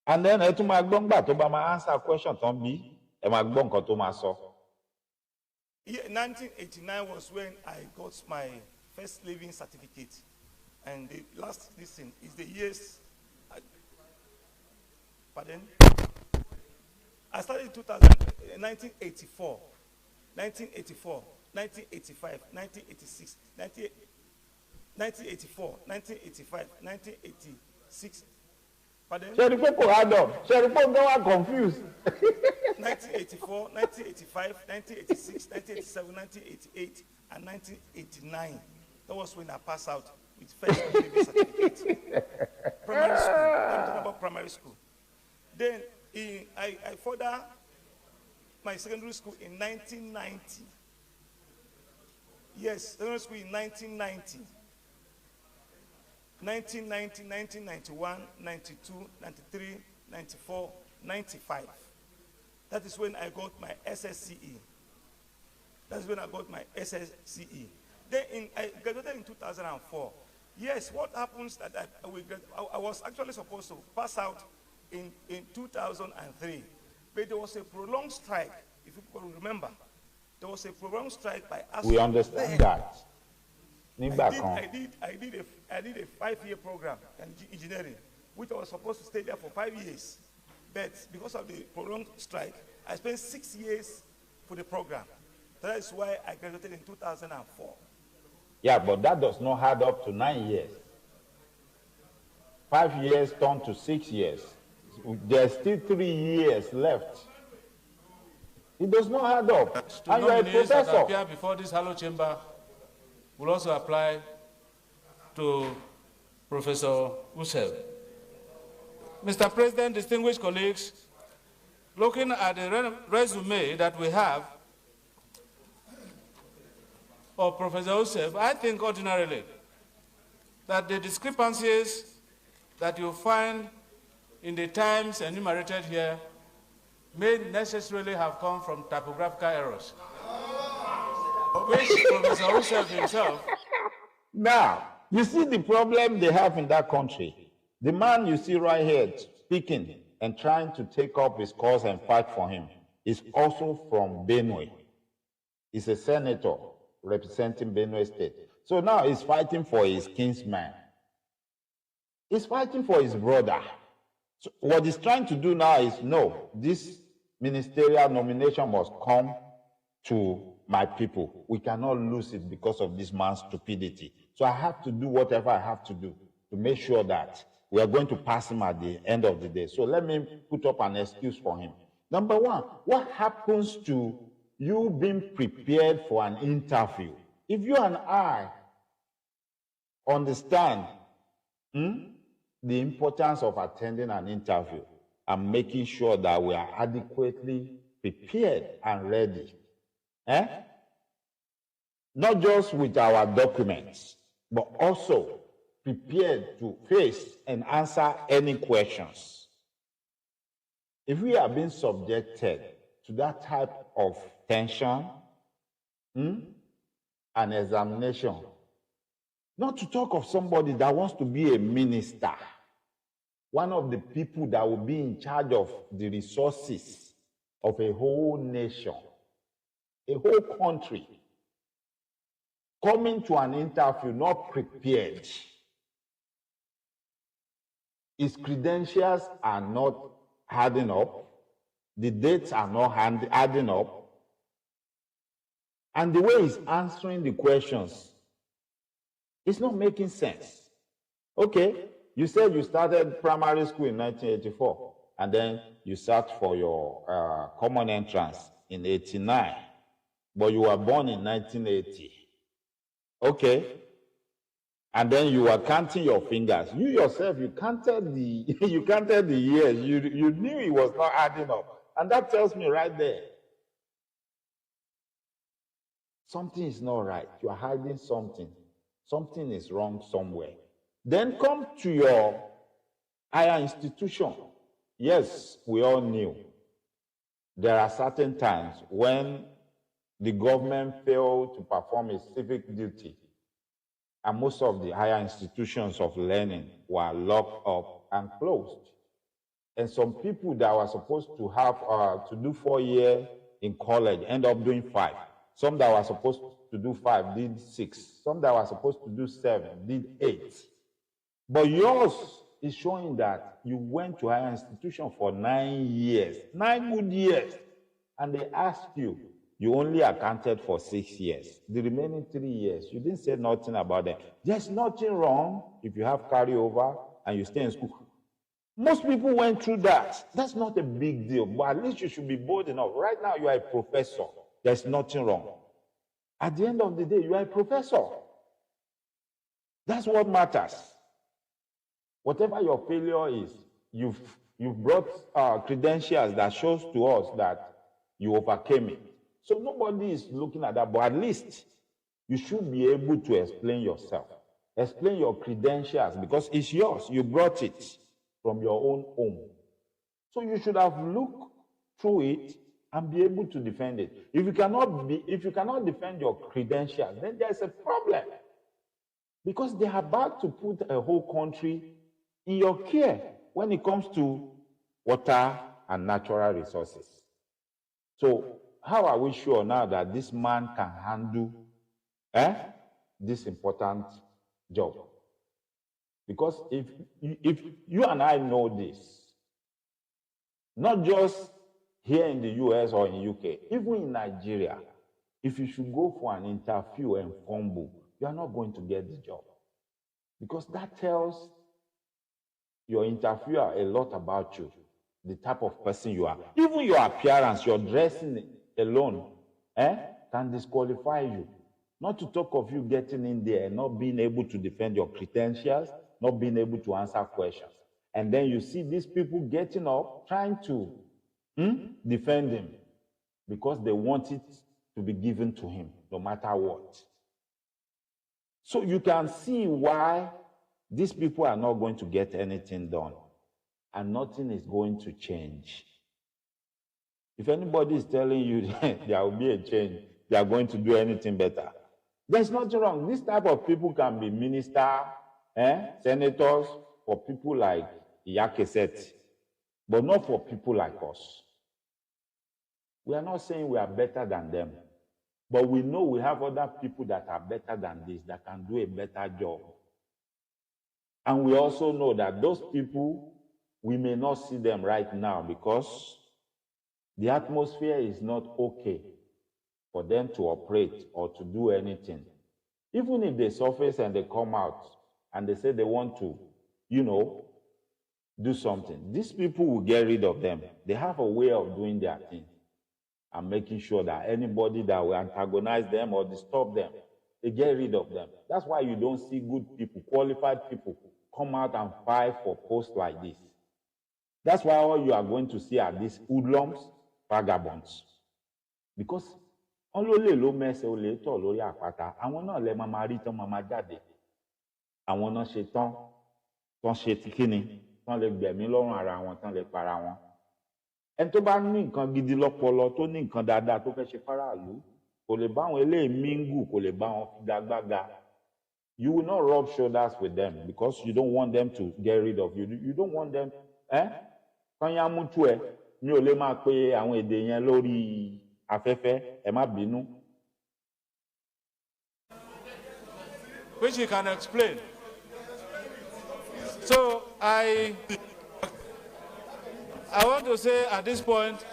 And then ẹ tún máa gbọ́ ńgbà tó bá máa answer question tán bí ẹ máa gbọ́ nǹkan tó máa sọ. Yeah, 1989 was when I got my first living certificate. And the last listen is the years. Pardon? I started in 1984, 1984, 1985, 1986, 1984, 1985, 1986. Pardon? Ṣé rí pé kò hard up? Ṣé rí pé ó wá confused? 1984, 1985, 1986, 1987, 1988, and 1989. That was when I passed out with first living certificate. Primary school. I'm talking about primary school. Then I further my secondary school in 1990. Yes, secondary school in 1990. 1990, 1991, 92, 93, 94, 95. That is when I got my SSCE. That's when I got my SSCE. Then I graduated in 2004. Yes, what happens that I was actually supposed to pass out in 2003, but there was a prolonged strike. If you can remember, there was a prolonged strike by us. We understand that. I did a 5-year program in engineering, which I was supposed to stay there for 5 years. But because of the prolonged strike, I spent 6 years for the program. That is why I graduated in 2004. Yeah, but that does not add up to 9 years. 5 years turned to 6 years. There's still 3 years left. It does not add up. And you are a Nominees that professor. appear before this hallowed chamber will also apply to Professor Ussel. Mr. President, distinguished colleagues, looking at the resume that we have of Professor Ussel, I think ordinarily that the discrepancies that you find in the times enumerated here may necessarily have come from typographical errors, which Professor Ussel himself. Now, you see the problem they have in that country. The man you see right here speaking and trying to take up his cause and fight for him is also from Benue. He's a senator representing Benue State. So now he's fighting for his kinsman. He's fighting for his brother. So what he's trying to do now is, no, this ministerial nomination must come to my people. We cannot lose it because of this man's stupidity. So I have to do whatever I have to do to make sure that we are going to pass him at the end of the day. So let me put up an excuse for him. Number one, what happens to you being prepared for an interview? If you and I understand the importance of attending an interview and making sure that we are adequately prepared and ready, not just with our documents, but also prepared to face and answer any questions. If we are being subjected to that type of tension and examination, not to talk of somebody that wants to be a minister, one of the people that will be in charge of the resources of a whole nation, a whole country, coming to an interview not prepared. His credentials are not adding up. The dates are not adding up. And the way he's answering the questions, it's not making sense. Okay, you said you started primary school in 1984, and then you sat for your common entrance in 89, but you were born in 1980. Okay, and then you were counting your fingers. You yourself, you counted the you counted the years. You knew it was not adding up, and that tells me right there, something is not right. You are hiding something. Something is wrong somewhere. Then come to your higher institution. Yes, we all knew there are certain times when the government failed to perform its civic duty, and most of the higher institutions of learning were locked up and closed. And some people that were supposed to have to do 4 years in college end up doing 5. Some that were supposed to do 5 did 6. Some that were supposed to do 7 did 8. But yours is showing that you went to higher institution for 9 years, 9 good years, and they asked you, you only accounted for 6 years. The remaining 3 years, you didn't say nothing about them. There's nothing wrong if you have carryover and you stay in school. Most people went through that. That's not a big deal, but at least you should be bold enough. Right now, you are a professor. There's nothing wrong. At the end of the day, you are a professor. That's what matters. Whatever your failure is, you've brought credentials that shows to us that you overcame it. So nobody is looking at that, but at least you should be able to explain yourself. Explain your credentials, because it's yours. You brought it from your own home. So you should have looked through it and be able to defend it. If you cannot defend your credentials, then there's a problem. Because they are about to put a whole country in your care when it comes to water and natural resources. So how are we sure now that this man can handle this important job? Because if you and I know this, not just here in the US or in UK, even in Nigeria, if you should go for an interview and fumble, you are not going to get the job. Because that tells your interviewer a lot about you, the type of person you are. Even your appearance, your dressing alone can disqualify you. Not to talk of you getting in there and not being able to defend your credentials, not being able to answer questions. And then you see these people getting up, trying to defend him because they want it to be given to him, no matter what. So you can see why these people are not going to get anything done, and nothing is going to change. If anybody is telling you there will be a change, they are going to do anything better, there's nothing wrong. This type of people can be ministers, senators, for people like Iyakeset, but not for people like us. We are not saying we are better than them, but we know we have other people that are better than this, that can do a better job. And we also know that those people, we may not see them right now because the atmosphere is not okay for them to operate or to do anything. Even if they surface and they come out and they say they want to, do something, these people will get rid of them. They have a way of doing their thing and making sure that anybody that will antagonize them or disturb them, they get rid of them. That's why you don't see good people, qualified people, come out and fight for posts like this. That's why all you are going to see are these hoodlums, vagabonds. Because olóòlè ló mẹ́sẹ̀ olè tọ̀ lórí àpáta, àwọn náà lẹ máa rí tán máa jáde. Àwọn náà ṣe tán ṣe kíni, tán lè gbẹ̀mí lọ́rùn ara wọn, tán lè para wọn. Ẹni tó bá ní nǹkan gidi lọ́pọlọ, tó ní nǹkan dáadáa tó fẹ́ ṣe fáráàlú, kò lè bá àwọn eléyìí mingle, kò lè bá wọn figagbága. You will not rub shoulders with them because you don't want them to get rid of you. You don't want them, Kanyamutu mi ò lè máa pe àwọn èdè yẹn lórí afẹ́fẹ́, ẹ má bínú. Which he can explain. So I want to say at this point,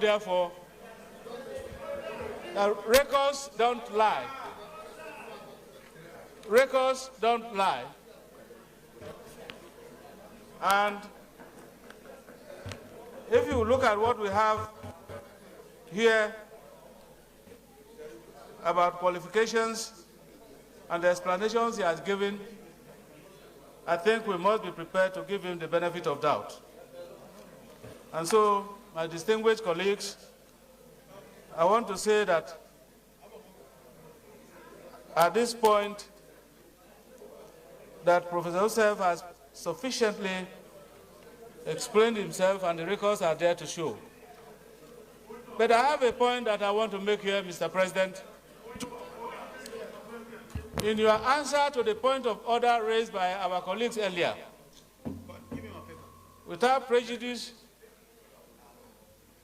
therefore, Now, records don't lie. Records don't lie. And if you look at what we have here about qualifications and the explanations he has given, I think we must be prepared to give him the benefit of doubt. And so, my distinguished colleagues, I want to say that at this point, that Professor Joseph has sufficiently explained himself and the records are there to show. But I have a point that I want to make here, Mr. President. In your answer to the point of order raised by our colleagues earlier, without prejudice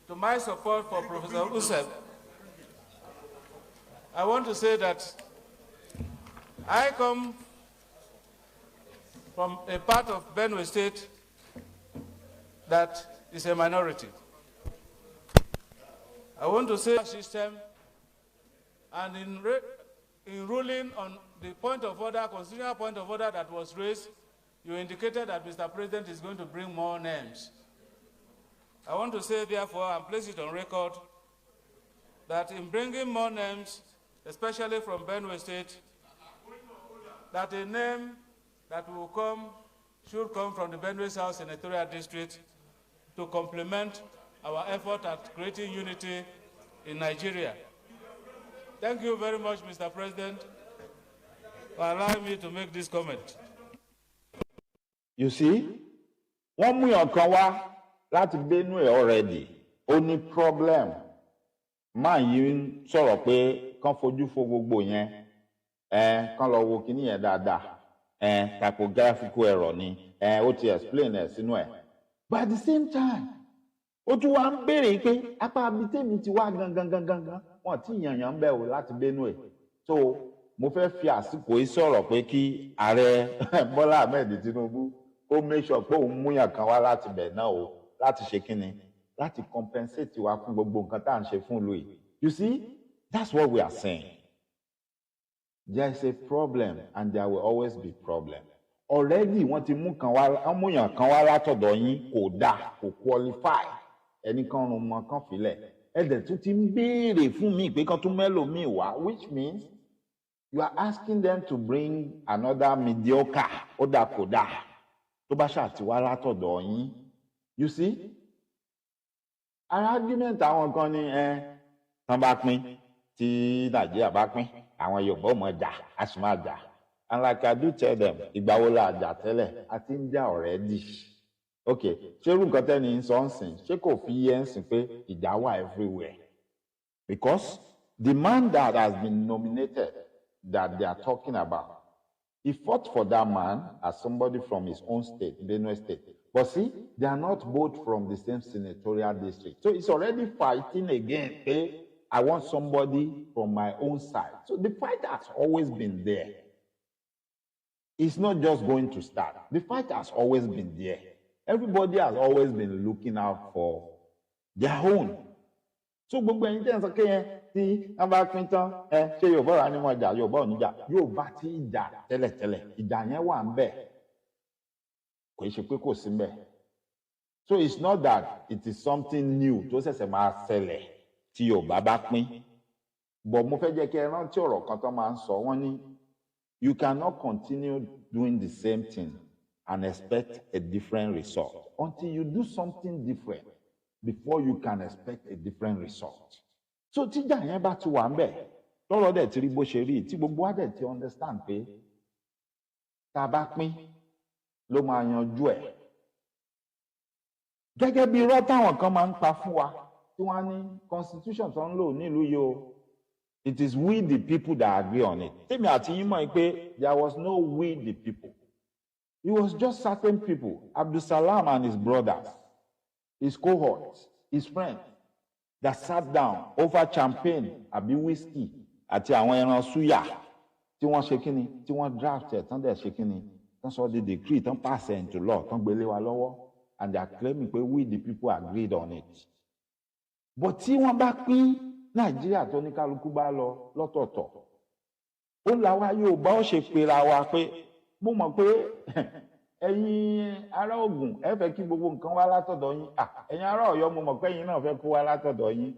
to my support for Professor Joseph, I want to say that I come from a part of Benue State that is a minority. I want to say system, and in ruling on the point of order, constitutional point of order that was raised, you indicated that Mr. President is going to bring more names. I want to say, therefore, and place it on record, that in bringing more names, especially from Benue State, that a name that will come should come from the Benue South Senatorial District to complement our effort at creating unity in Nigeria. Thank you very much, Mr. President, for allowing me to make this comment. You see, one way or kawa, láti Benue already, only problem. Man, you sọ̀rọ̀ pé kàn fojú fo gbogbo yẹn, kàn lọ wo kíní yẹn dáadáa, typographical error ni, ó ti explain ẹ̀ sínú ẹ̀. But at the same time, ó tún wá ń béèrè pé apá abitẹ́mi ti wá gangan, wọ́n ti yànyàn bẹ̀ wò láti Benue. So, mo fẹ́ fi àsìkò yìí sọ̀rọ̀ pé kí ààrẹ Bọ́lá Ahmed Tinubu ó make sure pé òun múyàn kan wá láti bẹ̀ náà o, láti ṣe kíni, láti compensate wa fún gbogbo nǹkan tá à ń ṣe fún ìlú yìí. You see, that's what we are saying. There is a problem and there will always be problem. Already, wọ́n ti mú kan wá, múyàn kan wá látọ̀dọ̀ yín kò dáa, kò qualify. Ẹni kan rún mọ́ kan filẹ̀. Ẹ̀dẹ̀ tún ti ń béèrè fún mi pé kan tún mẹ́lò mi wá, which means you are asking them to bring another mediocre, ó dà kò dáa, tó bá ṣàti wá látọ̀dọ̀ yín. You see? An argument àwọn kan ní tán bá pín, tí Nàìjíríà bá pín, àwọn Yorùbá ò mọ̀ jà, a sì máa jà. And like I do tell them, ìgbà wo la jà tẹ́lẹ̀, a ti ń jà already. Okay, ṣé irú nǹkan tẹ́ni ń sọ ń sìn, ṣé kò fi yé ń sìn pé ìjà wà everywhere? Because the man that has been nominated that they are talking about, he fought for that man as somebody from his own state, Benue State. But see, they are not both from the same senatorial district. So he's already fighting again. Hey, I want somebody from my own side. So the fight has always been there. It's not just going to start. The fight has always been there. Everybody has always been looking out for their own. So gbogbo ẹ̀yin tẹ́ ń sọ kéèyàn tí wọ́n bá pín tán, ṣé Yorùbá wà ní wọn jà, Yorùbá ò ní jà, Yorùbá ti jà tẹ́lẹ̀tẹ́lẹ̀, ìjà yẹn wà ń bẹ̀. Kò ṣe pé kò sí ń bẹ̀. So it's not that it is something new tó ṣẹ̀ṣẹ̀ máa ṣẹlẹ̀ tí Yorùbá bá pín. But mo fẹ́ jẹ́ kí ẹ rántí ọ̀rọ̀ kan tó máa ń sọ, wọ́n ní you cannot continue doing the same thing and expect a different result until you do something different before you can expect a different result. So tíjà yẹn bá ti wà ń bẹ̀, lọ́rọ̀ dẹ̀ ti rí bó ṣe rí, tí gbogbo wa dẹ̀ ti understand pé tá a bá pín ló máa yanjú ẹ̀. Gẹ́gẹ́ bí irọ́ táwọn kan máa ń pa fún wa, tí wọ́n ní constitution tó ń lò nílùú yìí o, it is we the people that agree on it. Tèmi àti yín mọ̀ pé there was no we the people. It was just certain people, Abdulsalam and his brothers, his cohorts, his friends, that sat down over champagne, àbí whiskey, àti àwọn ẹran suya, tí wọ́n ṣe kíni, tí wọ́n draft ẹ̀, tán dẹ̀ ṣe kíni, tán sọ the decree, tán pass it into law, tán gbélé wa lọ́wọ́, and they are claiming pé we the people agreed on it. But tí wọ́n bá pín Nàìjíríà tó ní kálukú bá lọ lọ́tọ̀ọ̀tọ̀ ó làwa Yorùbá ó ṣe pera wa pé mo mọ̀ pé ẹ̀yin ará Ògùn ẹ fẹ́ kí gbogbo nǹkan wá látọ̀dọ̀ yín ẹ̀yin ará Ọ̀yọ́ mo mọ̀ pé ẹ̀yin náà fẹ́ kó wá látọ̀dọ̀ yín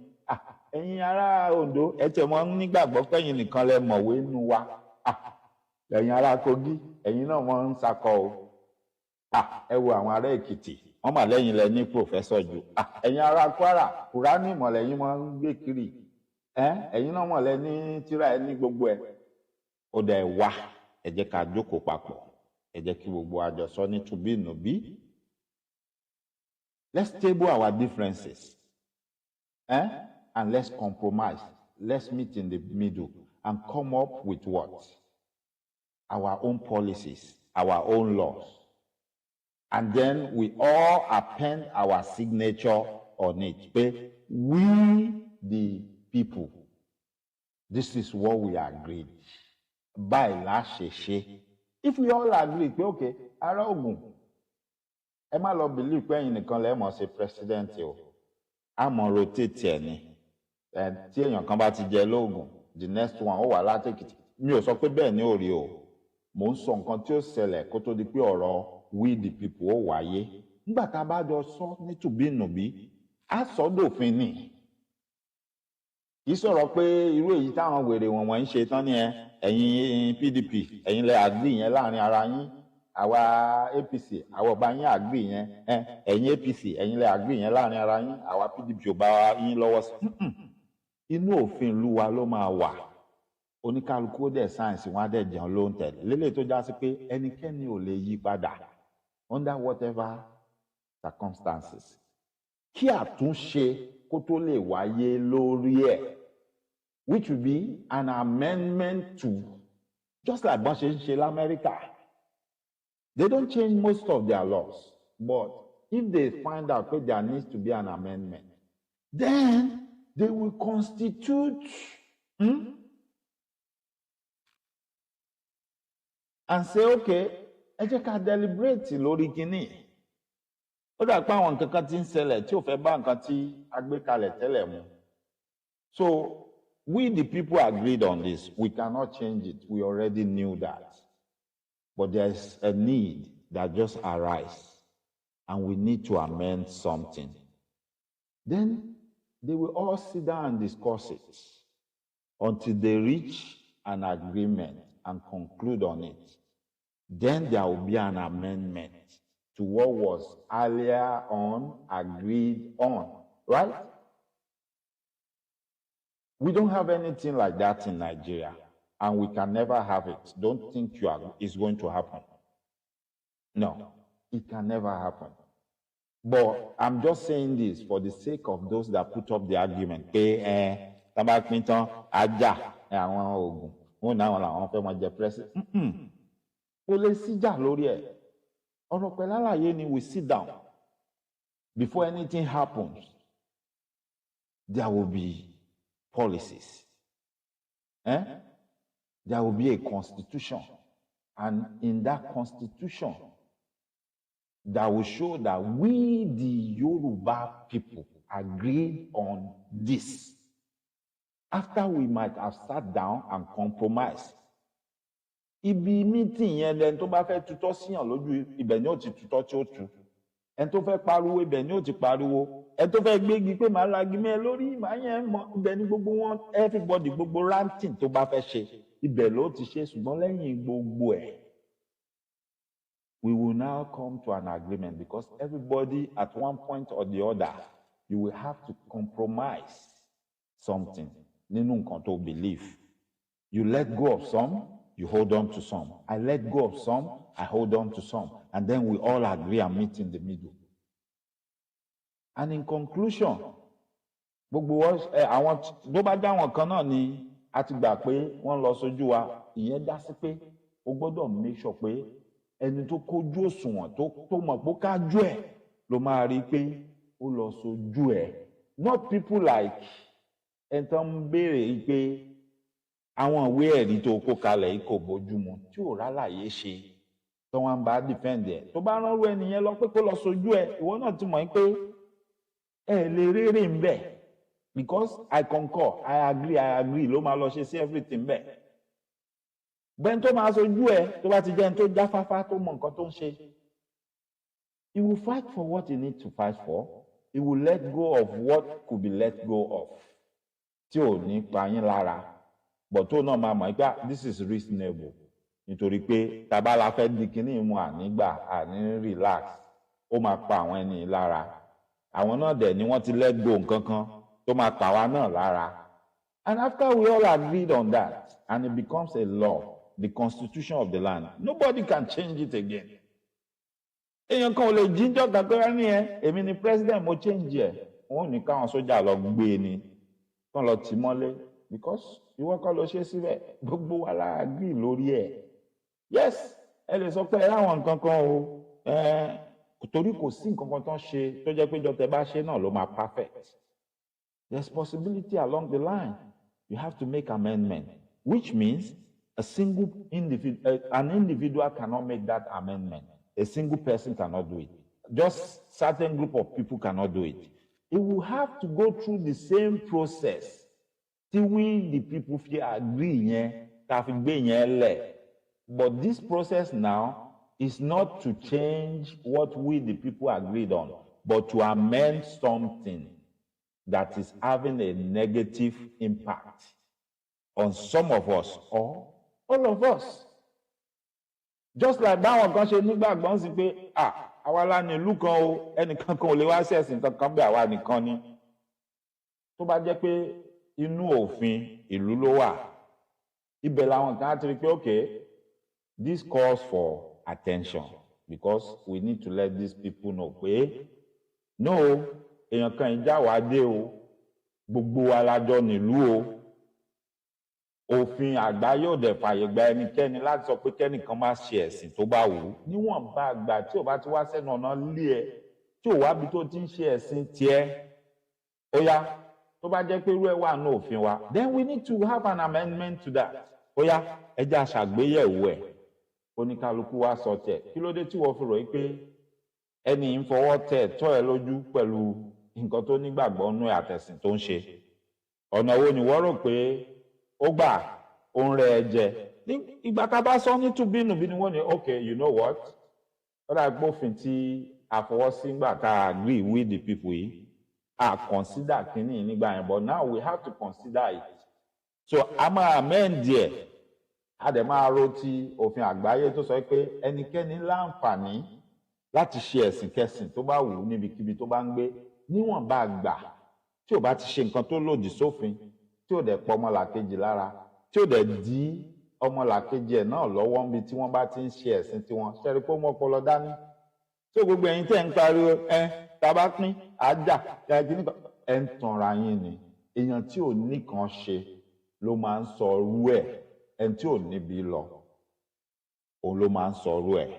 ẹ̀yin ará Oǹdó ẹ tẹ̀ mọ́ nígbàgbọ́ pé ẹ̀yin nìkan lẹ mọ̀wé nù wa ẹ̀yin ará Kogi ẹ̀yin náà wọ́n ń sakọ o ẹ wo àwọn ará Èkìtì wọ́n mà lẹ́yìn lẹ ní pòfẹ́sọ̀ jù ẹ̀yin ará Kwara Kùránì mọ̀lẹ́yìn wọ́n ń gbé kiri ẹ̀yin náà mọ̀lẹ́ ní tírà ẹ ní gbogbo ẹ̀ ó dẹ̀ wá ẹ jẹ́ ká jókòó papọ̀ ẹ jẹ́ kí gbogbo àjọsọ ní tùbínùbí. Let's table our differences and let's compromise. Let's meet in the middle and come up with what? Our own policies, our own laws. And then we all append our signature on it. But we, the people, this is what we agreed. By last ṣe. If we all agree, okay, ará Ògùn, ẹ má lọ believe pé ẹ̀yin nìkan lẹ mọ̀ ṣe president o. A mọ̀ rotate ẹ̀ ni. Tí èèyàn kan bá ti jẹ lóògùn, the next one ó wà látèkìtì. Mi ò sọ pé bẹ́ẹ̀ ni ó rí o. Mò ń sọ nǹkan tí ó ṣẹlẹ̀ kó tó di pé ọ̀rọ̀ we the people ó wáyé. Nígbà tá a bá jọ sọ ní tùbínùbí, á sọ dòfin ni. Kì í sọ̀rọ̀ pé irú èyí táwọn wèrè wọ̀nwọ̀n ń ṣe tán ni ẹ̀yin PDP ẹ̀yin lẹ agree yẹn láàrin ara yín àwa APC àwa ọba yín agree yẹn ẹ̀yin APC ẹ̀yin lẹ agree yẹn láàrin ara yín àwa PDP ò bá yín lọ́wọ́ sí. Inú òfin ìlú wa ló máa wà oníkálukú ó dẹ̀ sáyẹ̀nsì wọn á dẹ̀ jẹun ló ń tẹ̀lé lélẹ̀ tó já sí pé ẹnikẹ́ni ò lè yí padà under whatever circumstances kí àtúnṣe kó tó lè wáyé lórí ẹ̀. Which will be an amendment to, just like bọ́n ṣe ń ṣe l'Amẹ́ríkà. They don't change most of their laws, but if they find out that there needs to be an amendment, then they will constitute and say, okay, ẹ jẹ́ ká deliberate lórí kínní. Ó dà pé àwọn nǹkan kan ti ń ṣẹlẹ̀ tí ò fẹ́ bá nǹkan tí a gbé kalẹ̀ tẹ́lẹ̀ mu. So, we, the people, agreed on this. We cannot change it. We already knew that. But there's a need that just arises, and we need to amend something. Then they will all sit down and discuss it until they reach an agreement and conclude on it. Then there will be an amendment to what was earlier on agreed on, right? We don't have anything like that in Nigeria, and we can never have it. Don't think it's going to happen. No, it can never happen. But I'm just saying this for the sake of those that put up the argument. Tabak Pinton, Aja, àwọn Ògùn, wọn náà làwọn fẹ́ máa jẹ president. Kò lè síjà lórí ẹ̀. Ọ̀rọ̀ pẹ̀lú àlàyé ni we sit down. Before anything happens, there will be policies. There will be a constitution. And in that constitution, that will show that we, the Yoruba people, agreed on this. After we might have sat down and compromised. Ibi meeting yẹn lẹni tó bá fẹ́ tutọ́ síyàn lójú ibẹ̀ ni ó ti tutọ́ tí ó tu. Ẹni tó fẹ́ pariwo ibẹ̀ ni ó ti pariwo. Ẹni tó fẹ́ gbégi pé màá lagi mẹ́ lórí màá yẹn mọ ibẹ̀ ni gbogbo wọn everybody gbogbo ranting tó bá fẹ́ ṣe ibẹ̀ ló ti ṣe ṣùgbọ́n lẹ́yìn gbogbo ẹ̀. We will now come to an agreement because everybody at one point or the other, you will have to compromise something. Nínú nǹkan tó believe. You let go of some, you hold on to some. I let go of some, I hold on to some. And then we all agree and meet in the middle. And in conclusion, gbogbo àwọn tó bá dá wọn kan náà ni a ti gbà pé wọ́n lọ sójú wa, ìyẹn dá sí pé o gbọ́dọ̀ make sure pé ẹni tó kójú òṣùwọ̀n tó mọ̀ pé kájú ẹ̀ ló máa rí pé ó lọ sójú ẹ̀. Not people like ẹni tó ń béèrè pé àwọn ìwé ẹ̀rí tó kó kalẹ̀ yìí kò bójúmu tí ò rálàyé ṣe tó wọn bá defend ẹ̀. Tó bá rán irú ẹnìyẹn lọ pé kó lọ sójú ẹ̀ ìwọ náà ti mọ̀ pé ẹ lè rérè ń bẹ̀. because I concur, I agree, ló máa lọ ṣe sí everything bẹ́ẹ̀. Bẹ́ẹ̀ tó máa sojú ẹ̀ tó bá ti jẹ́ ẹni tó jáfáfá tó mọ nǹkan tó ń ṣe. He will fight for what he needs to fight for. He will let go of what could be let go of. Tí ò ní pa yín lára. But tó náà máa mọ̀ pé this is reasonable. Nítorí pé tàbá la fẹ́ di kíní mu ànígbà àní relax. Ó máa pa àwọn ẹni lára. Àwọn náà dẹ̀ ni wọ́n ti let go nǹkan kan tó máa pa wá náà lára. And after we all agreed on that, and it becomes a law, the constitution of the land, nobody can change it again. Èèyàn kan ò lè jíjọ́ kankan ní èmi ni president mo change ẹ̀. Wọ́n ò ní káwọn sójà lọ gbé ni, kán lọ tì mọ́lé, because ìwọ kọ́ ló ṣe síbẹ̀, gbogbo wa la agree lórí ẹ̀. Yes, ẹ lè sọ pé ẹ láwọn nǹkan kan o, torí kò sí nǹkan kan tó ń ṣe tó jẹ́ pé jọ tẹ bá ṣe náà ló máa perfect. There's possibility along the line. You have to make amendment, which means an individual cannot make that amendment. A single person cannot do it. Just certain group of people cannot do it. It will have to go through the same process till we, the people, agree. But this process now is not to change what we, the people, agreed on, but to amend something that is having a negative impact on some of us or all of us. Just like báwọn kan ṣe nígbàgbọ́ sí pé àwa la ní ìlú kan o, ẹnìkan kan ò lè wá ṣẹ̀sìn kankan bí àwa nìkan ni. Tó bá jẹ́ pé inú òfin ìlú ló wà, ibẹ̀ làwọn kan á ti rí pé okay, this calls for attention because we need to let these people know pé no, èèyàn kan ìjà wá dé o, gbogbo wa la jọ nílùú o. Òfin àgbáyé ò dẹ̀ fàyè gba ẹnikẹ́ni láti sọ pé kẹ́nìkan má ṣe ẹ̀sìn tó bá wù ú. Níwọ̀n bá àgbà tí ò bá ti wá sẹ́nu ọ̀nà lé ẹ, tí ò wá bí tó ti ń ṣe ẹ̀sìn tiẹ̀, ó yá, tó bá jẹ́ pé irú ẹ̀ wà ní òfin wa, then we need to have an amendment to that. Ó yá, ẹ jẹ́ aṣàgbéyẹ̀wò ẹ̀. Oníkálukú wá sọ tiẹ̀. Kí ló dé tí wọ́n fi rò yí pé ẹni ń fọwọ́ tẹ̀ tọ́ ẹ lójú pẹ̀lú nǹkan tó nígbàgbọ́ nú àtẹ̀sìn tó ń ṣe? Ọ̀nà wo ni wọ́n rò pé ó gbà ó ń rẹ ẹ jẹ? Ìgbà tá a bá sọ ní tùbínùbí ni wọ́n ní okay, you know what? Ó dà gbófin tí àfọwọ́sí ńgbà tá a agree with the people yìí, a consider kínní nígbà yẹn, but now we have to consider it. So a máa amend ẹ̀, a dẹ̀ máa ro ti òfin àgbáyé tó sọ pé ẹnikẹ́ni láǹfààní láti ṣe ẹ̀sìn kẹsìn tó bá wù ú níbikíbi tó bá ń gbé níwọ̀n bá gbà tí ò bá ti ṣe nǹkan tó lòdì sófin, tí ò dẹ̀ pọ̀ ọmọlàkejì lára, tí ò dẹ̀ dí ọmọlàkejì ẹ̀ náà lọ́wọ́ níbi tí wọ́n bá ti ń ṣe ẹ̀sìn tiwọn. Ṣẹ́rí pé ó mọ́ ọpọlọ dání. Tí gbogbo ẹ̀yin tẹ́ ń pariwo tábà pín àjà kíní kan, ẹ̀ ń tanra yín ni. Èèyàn tí ò ní kan ṣe ló máa ń sọ ọrú ẹ̀, ẹni tí ò níbi lọ òun ló máa ń sọ ọrú ẹ̀.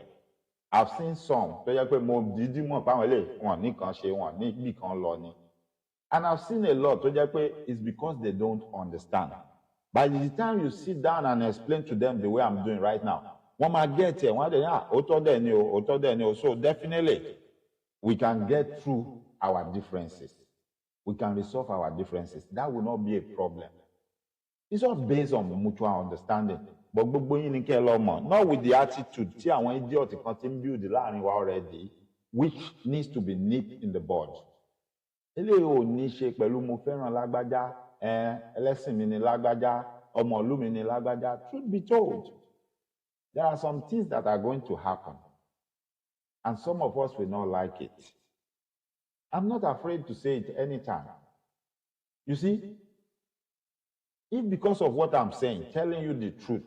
I've seen some tó yẹ pé mo dídí mọ̀ páwọn eléyìí wọn nìkan ṣe wọn níbì kan lọ ni. And I've seen a lot tó jẹ́ pé it's because they don't understand. By the time you sit down and explain to them the way I'm doing right now, wọ́n máa get ẹ̀, wọ́n á dẹ̀ ní òótọ́ dẹ̀ ni o, òótọ́ dẹ̀ ni o. So definitely we can get through our differences. We can resolve our differences. That will not be a problem. It's all based on mutual understanding. But gbogbo yín ni kẹ́ ẹ lọ mọ̀, not with the attitude tí àwọn idiot kan ti ń build láàrin wa already, which needs to be nipped in the bud. Eléyìí ò ní ṣe pẹ̀lú mo fẹ́ràn lágbájá, ẹlẹ́sìn mi ni lágbájá, ọmọ ìlú mi ni lágbájá. Truth be told, there are some things that are going to happen, and some of us will not like it. I'm not afraid to say it anytime. You see, if because of what I'm saying, telling you the truth,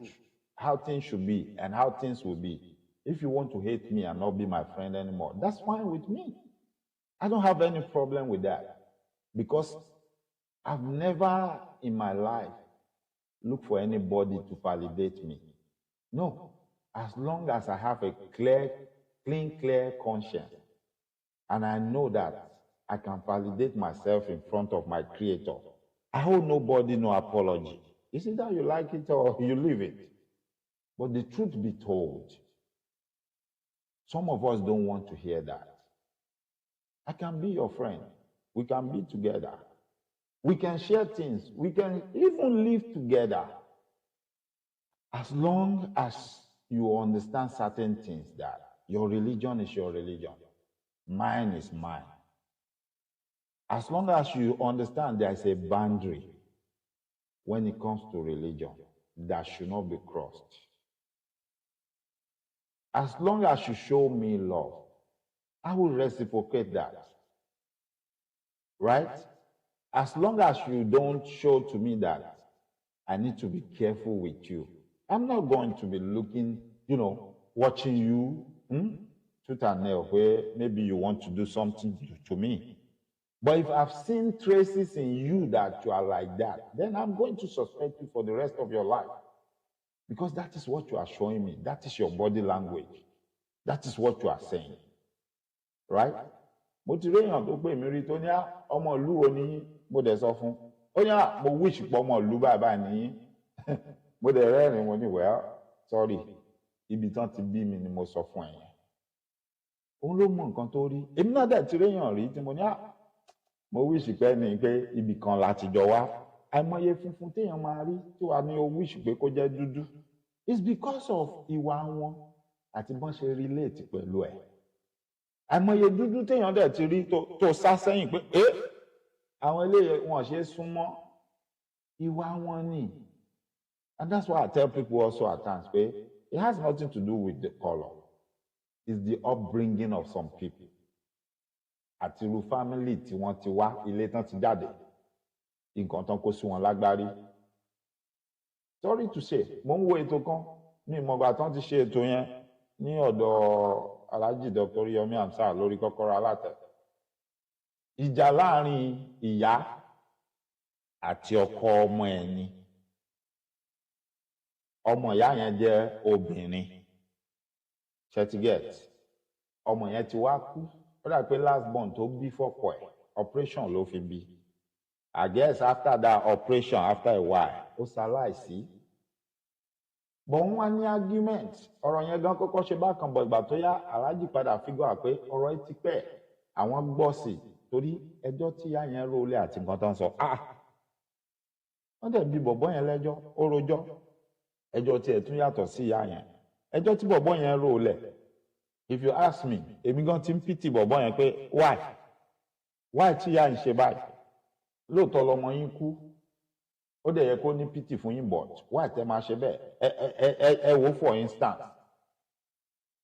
how things should be and how things will be, if you want to hate me and not be my friend anymore, that's fine with me. I don't have any problem with that, because I've never in my life looked for anybody to validate me. No, as long as I have a clear conscience, and I know that I can validate myself in front of my Creator, I owe nobody no apology. It's either you like it or you leave it. But the truth be told, some of us don't want to hear that. I can be your friend. We can be together. We can share things. We can even live together. As long as you understand certain things, that your religion is your religion, mine is mine. As long as you understand there is a boundary when it comes to religion that should not be crossed. As long as you show me love, I will reciprocate that. Right? As long as you don't show to me that I need to be careful with you, I'm not going to be looking, watching you tooth and nail where maybe you want to do something to me. But if I've seen traces in you that you are like that, then I'm going to suspect you for the rest of your life. Because that is what you are showing me. That is your body language. That is what you are saying. Right? Mo ti rí èèyàn tó pè mí rí tó ní ọmọ ìlú wo ni mo dẹ̀ sọ fún. Ó ní mo wish pọ̀ ọmọ ìlú bàbá ni. Mo dẹ̀ rẹ́rìn mo ní well, sorry. Ibi tán ti bí mi ni mo sọ fún ẹ̀yẹn. Òun ló mọ nǹkan tó rí. Èmi náà dẹ̀ ti rí èèyàn rí tí mo ní mo wish pé ni pé ibì kan láti jọ wá. Àìmọye funfun téèyàn máa rí tí wàá ní o wish pé kó jẹ́ dúdú. It's because of ìwà wọn àti bọ́n ṣe relate pẹ̀lú ẹ̀. Àìmọye dúdú téèyàn dẹ̀ ti rí tó sá sẹ́yìn pé àwọn eléyìí wọn ṣe súnmọ́ ìwà wọn ni. And that's why I tell people also at times pé it has nothing to do with the color. It's the upbringing of some people. Àti irú family tí wọ́n ti wá, ilé tán ti jáde, nǹkan tán kó sí wọn lágbárí. Sorry to say, mo ń wo ètò kan ní ìmọ̀gbà tán ti ṣe ètò yẹn ní ọ̀dọ̀ Alhaji Dr. Yomi Amsa lórí Kọ́kọ́rọ́ Alátẹ. Ìjà láàrin ìyá àti ọkọ ọmọ ẹ̀ ni. Ọmọ ìyá yẹn jẹ́ obìnrin. Ṣẹ́tígẹ̀t. Ọmọ yẹn ti wá kú. Ó dà pé last born tó bí fọ́pọ̀ ẹ̀, operation ló fi bí. I guess after that operation, after a while, ó ṣaláìsí. But wọ́n wá ní argument. Ọ̀rọ̀ yẹn gan kọ́kọ́ ṣe bákan bọ̀ ìgbà tó yá Alhaji padà figure pé ọ̀rọ̀ yìí ti pẹ́. Àwọn gbọ́ sí i torí ẹjọ́ tí ìyá yẹn rólé àti nǹkan tó ń sọ. Wọ́n dẹ̀ bí bọ̀bọ́ yẹn lẹ́jọ́, ó rojọ́. Ẹjọ́ tiẹ̀ tún yàtọ̀ sí ìyá yẹn. Ẹjọ́ tí bọ̀bọ́ yẹn rólé. If you ask me, èmi gan ti ń pity bọ̀bọ́ yẹn pé why tí ìyá yìí ṣe báyìí? Lóòótọ́ lọmọ yín kú. Ó dẹ̀ yẹ kó ní pity fún yín but why tẹ́ máa ṣe bẹ́ẹ̀? Ẹ wò for instance.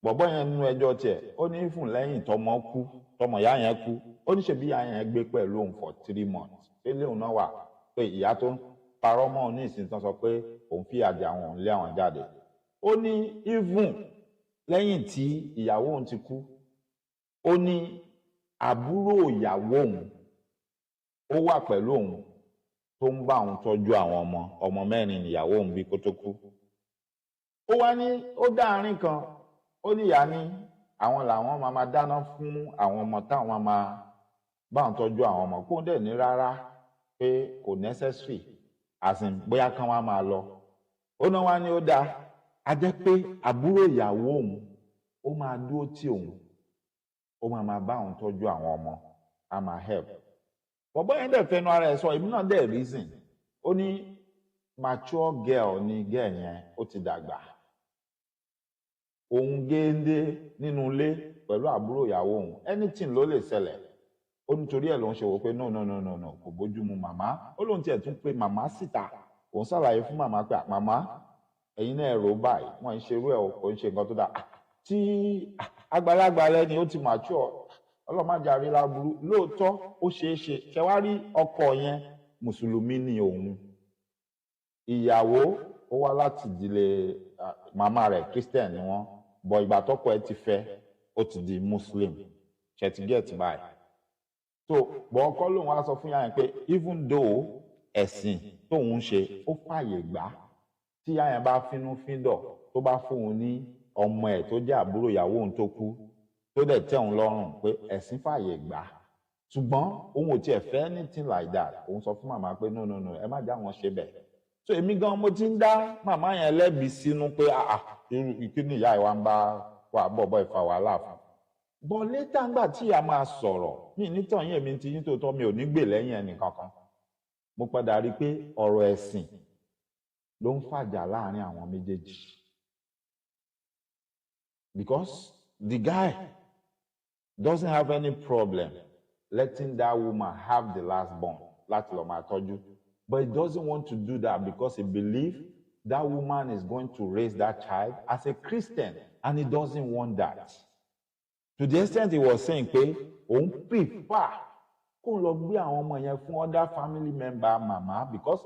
Bọ̀bọ́ yẹn nínú ẹjọ́ tiẹ̀, ó ní fún lẹ́yìn tọmọ ìyá yẹn kú. Ó ní ṣebí ìyá yẹn gbé pẹ̀lú òun for 3 months. Pé léun náà wà pé ìyá tó ń parọ́ mọ́ òun ní ìsìn tán sọ pé òun fi àjà àwọn òun lé àwọn jáde. Ó ní even lẹ́yìn tí ìyàwó òun ti kú, ó ní àbúrò ìyàwó òun ó wà pẹ̀lú òun tó ń bá òun tọ́jú àwọn ọmọ 4 níyàwó òun bí kó tó kú. Ó wá ní ó dá àárín kan, ó ní ìyá ní àwọn làwọn máa dáná fún àwọn ọmọ táwọn máa bá òun tọ́jú àwọn ọmọ kó dẹ̀ ní rárá pé kò necessary as in bóyá kán wá máa lọ. Ó náà wá ní ó dáa, a jẹ́ pé àbúrò ìyàwó òun ó máa dúró tì òun, ó máa bá òun tọ́jú àwọn ọmọ, a máa help. Bọ̀bọ́ yẹn dẹ̀ fẹnu ara ẹ̀ sọ, èmi náà dẹ̀ reason. Ó ní mature girl ni girl yẹn, ó ti dàgbà. Òun géńdé nínú ilé pẹ̀lú àbúrò ìyàwó òun, anything ló lè ṣẹlẹ̀. Ó nítorí ẹ̀ ló ń ṣe wò pé no, kò bójú mu màmá. Ó lóun tiẹ̀ tún pé màmá síta. Òun ṣàlàyé fún màmá pé màmá ẹ̀yin náà rò báyìí, wọ́n ń ṣerú ẹ̀ kò ń ṣe nǹkan tó dáa. Tí àgbàlagbà lẹ́ni ó ti mature, ọlọ́mọdé àrí láburú, lóòótọ́ ó ṣeé ṣe. Ṣẹ̀wárí ọkọ yẹn mùsùlùmí ni òun. Ìyàwó ó wá láti ìdílé màmá rẹ̀ Christian ni wọ́n. Bọ̀ ìgbà tọ́kọ ẹ̀ ti fẹ́, ó ti di Muslim. Ṣẹ̀tígẹ̀tì báyìí. So bọ̀ ọkọ lòun wá sọ fún yàrá yẹn pé even though ẹ̀sìn tóun ṣe ó fàyè gbà tí yàrá yẹn bá fínú fíndọ̀ tó bá fún un ní ọmọ ẹ̀ tó jẹ́ àbúrò ìyàwó òun tó kú tó dẹ̀ tẹ́ òun lọ́rùn pé ẹ̀sìn fàyè gbà. Ṣùgbọ́n òun ò tiẹ̀ fẹ́ anything like that. Òun sọ fún màmá pé no, ẹ má já wọn ṣe bẹ́ẹ̀. So èmi gan mo ti ń dá màmá yẹn lẹ́bi sínú pé ìkíni ìyá ìwà ń bá wà bọ̀bọ̀ ìfà wàhálà fún. Bọ̀ létà ńgbà tí ìyá máa sọ̀rọ̀, mi nítàn yín èmi ti yín tó tọ́ mi ò ní gbè lẹ́yìn ẹnì kankan. mo padà rí pé ọ̀rọ̀ ẹ̀sìn ló ń fàjà láàrin àwọn méjèèjì. Because the guy doesn't have any problem letting that woman have the last born, láti lọ máa tọ́jú. But he doesn't want to do that because he believes that woman is going to raise that child as a Christian, and he doesn't want that. To the extent he was saying pé òun prefer kó lọ gbé àwọn ọmọ yẹn fún other family member mama, because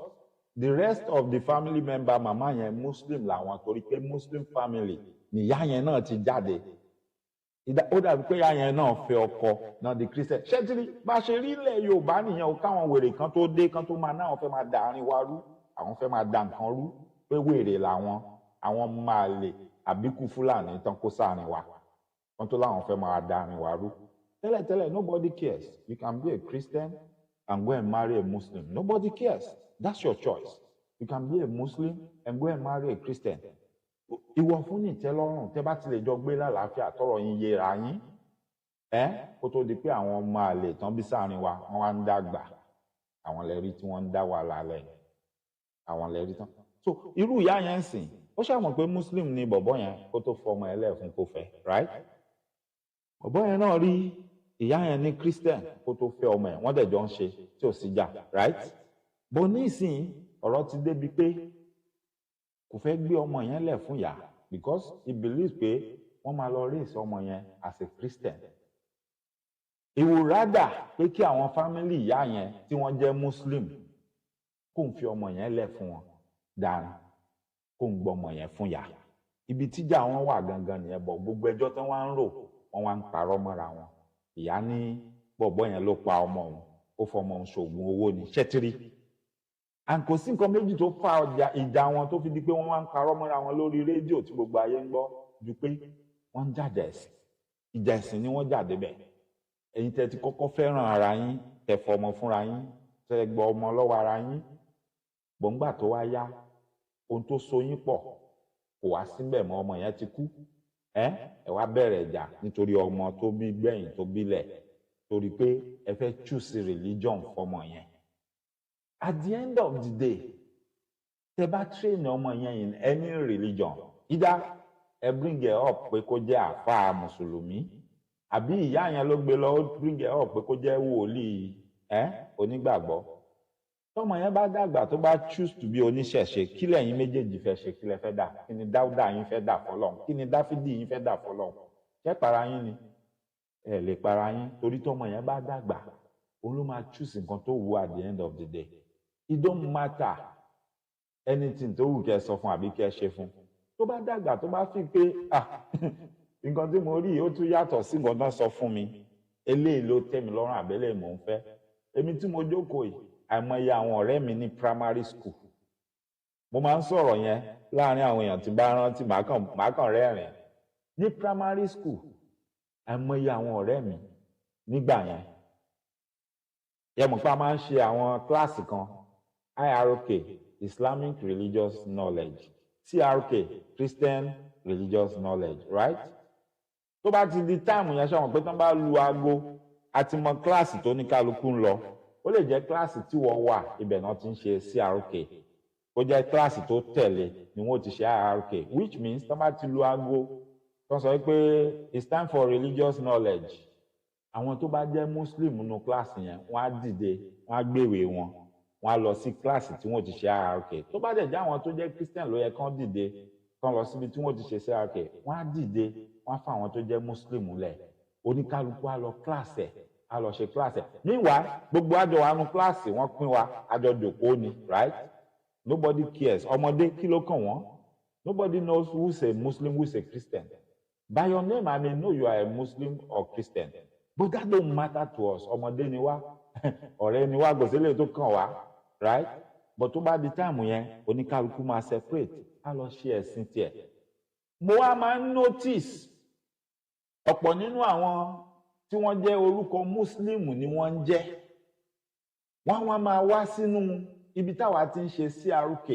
the rest of the family member mama yẹn Muslim làwọn, torí pé Muslim family nìyá yẹn náà ti jáde. Ó dàbí pé ìyá yẹn náà fẹ́ ọkọ náà di Christian. Ṣẹ́tìrì bá ṣe rí ilẹ̀ Yorùbá nìyẹn o, káwọn wèrè kan tó dé kan tó máa náà fẹ́ máa da àárín wa rú, àwọn fẹ́ máa da nǹkan rú, pé wèrè làwọn, àwọn máa lè àbíkú Fúlàní tán kó sáàrin wa, wọn tó láwọn fẹ́ máa da àárín wa rú. Tẹ́lẹ̀tẹ́lẹ̀ nobody cares. You can be a Christian and go and marry a Muslim. Nobody cares. That's your choice. You can be a Muslim and go and marry a Christian. Ìwọ fún ní ìtẹ́lọ́rùn tẹ́ bá ti lè jọ gbé lálàáfíà tọrọ yín yẹra yín kó tó di pé àwọn ọmọ àlè tán bí sáàrin wa wọ́n wá ń dàgbà, àwọn lẹ́rí tí wọ́n ń dá wà lálẹ́, àwọn lẹ́rí tán. So irú ìyá yẹn ń sìn, ó ṣàmọ̀ pé Muslim ni bọ̀bọ́ yẹn kó tó fọmọ ẹlẹ́fun kó fẹ́, right? Bọ̀bọ́ yẹn náà rí ìyá yẹn ní Christian kó tó fẹ́ ọmọ ẹ̀, wọ́n dẹ̀ jọ ń ṣe tí ò sí jà, right? Bó ní ìsìn ọ̀rọ̀ ti débi pé kò fẹ́ gbé ọmọ yẹn lẹ̀ fún ìyá because he believes pé wọ́n máa lọ raise ọmọ yẹn as a Christian. He would rather pé kí àwọn family ìyá yẹn tí wọ́n jẹ́ Muslim kó ń fi ọmọ yẹn lẹ̀ fún wọn dáa kó ń gbọ́ ọmọ yẹn fún ìyá. Ibi tíjà wọn wà gangan nìyẹn, bọ̀ gbogbo ẹjọ́ tí wọ́n ń rò wọ́n wá ń parọ́ mọ́ra wọn. Ìyá ní bọ̀bọ́ yẹn ló pa ọmọ òun, ó fọmọ òun ṣoògùn owó ní Ṣẹ́tìrì. And kò sí nǹkan méjì tó fa ìjà wọn tó fi di pé wọ́n wá ń parọ́ mọ́ra wọn lórí rédíò tí gbogbo ayé ń gbọ́ ju pé wọ́n ń jàjà ẹ̀sìn. Ìjà ẹ̀sìn ni wọ́n jà débẹ̀. Ẹ̀yin tẹ́ ti kọ́kọ́ fẹ́ràn ara yín, tẹ́ fọmọ fúnra yín, tẹ́ gbọ́ ọmọ lọ́wọ́ ara yín. Gbọ̀ngbà tó wá yá, ohun tó so yín pọ̀ kò wá síbẹ̀ mọ́, ọmọ yẹn ti kú. Ẹ wá bẹ̀rẹ̀ ìjà nítorí ọmọ tó bí gbẹ̀yìn tó bílẹ̀, torí pé ẹ fẹ́ choose religion fọmọ yẹn. At the end of the day, tẹ́ bá train ọmọ yẹn in any religion, either ẹ bring it up pé kó jẹ́ àfáà Mùsùlùmí, àbí ìyá yẹn ló gbé lọ bring it up pé kó jẹ́ wòlíì onígbàgbọ́. Tọ́mọ yẹn bá dàgbà tó bá choose to be oníṣẹ̀ṣe, kí lẹ̀yin méjèèjì fẹ́ ṣe, kí lẹ fẹ́ dà? Kí ni Dáúdà yín fẹ́ dà fọ́lọ́run? Kí ni Dáfídì yín fẹ́ dà fọ́lọ́run? Ṣé para yín ni? Ẹ lè para yín, torí tọ́mọ yẹn bá dàgbà, òun ló máa choose nǹkan tó wù at the end of the day. It don't matter anything tó wù kẹ́ sọ fún àbí kẹ́ ṣe fún. Tó bá dàgbà tó bá fi pé nǹkan tí mo rí ó tún yàtọ̀ sí nǹkan tó sọ fún mi, eléyìí ló tẹ́ mi lọ́rùn àbẹ́lẹ̀ mò ń fẹ́. Èmi tí mo jókòó yìí, àìmọye àwọn ọ̀rẹ́ mi ní primary school. Mo máa ń sọ̀rọ̀ yẹn láàrin àwọn èèyàn tí bá rántí màá kàn rẹ́rìn. Ní primary school, àìmọye àwọn ọ̀rẹ́ mi nígbà yẹn. Yẹ mọ̀ pé a máa ń ṣe àwọn kíláàsì kan, IRK, Islamic Religious Knowledge, CRK, Christian Religious Knowledge, right? Tó bá ti di táìmù yẹn ṣọ̀wọ́n pé tán bá lu aago, a ti mọ kíláàsì tó ní kálukú ń lọ. Ó lè jẹ́ kíláàsì tí wọ́n wà, ibẹ̀ náà ti ń ṣe CRK. Ó jẹ́ kíláàsì tó tẹ̀lé ni wọ́n ti ṣe IRK, which means tán bá ti lu aago, tán sọ pé it's time for religious knowledge. Àwọn tó bá jẹ́ Muslim nínú kíláàsì yẹn, wọ́n á dìde, wọ́n á gbéwèé wọn, wọ́n á lọ sí kíláàsì tí wọ́n ti ṣe IRK. Tó bá dẹ̀ jẹ́ àwọn tó jẹ́ Christian ló yẹ kán dìde, kán lọ síbi tí wọ́n ti ṣe CRK, wọ́n á dìde, wọ́n á fún àwọn tó jẹ́ Muslim lẹ̀. Oníkálukú á lọ kíláàsì ẹ̀, á lọ ṣe kíláàsì ẹ̀. Meanwhile, gbogbo àjọ wa nínú kíláàsì wọ́n pín wa, àjọ jòkó ni, right? Nobody cares. Ọmọdé kí ló kàn wọ́n? Nobody knows who's a Muslim, who's a Christian. By your name, I may know you are a Muslim or Christian. But that don't matter to us. Ọmọdé ni wá, ọ̀rẹ́ ni wá, gòsílẹ̀ tó kàn wá, right? But tó bá di táàmù yẹn, oníkálukú máa separate, á lọ ṣe ẹ̀sìn tiẹ̀. Mo wá máa ń notice ọ̀pọ̀ nínú àwọn tí wọ́n jẹ́ orúkọ Muslim ni wọ́n ń jẹ́. Wọ́n wá máa wá sínú ibi táwa ti ń ṣe CRK.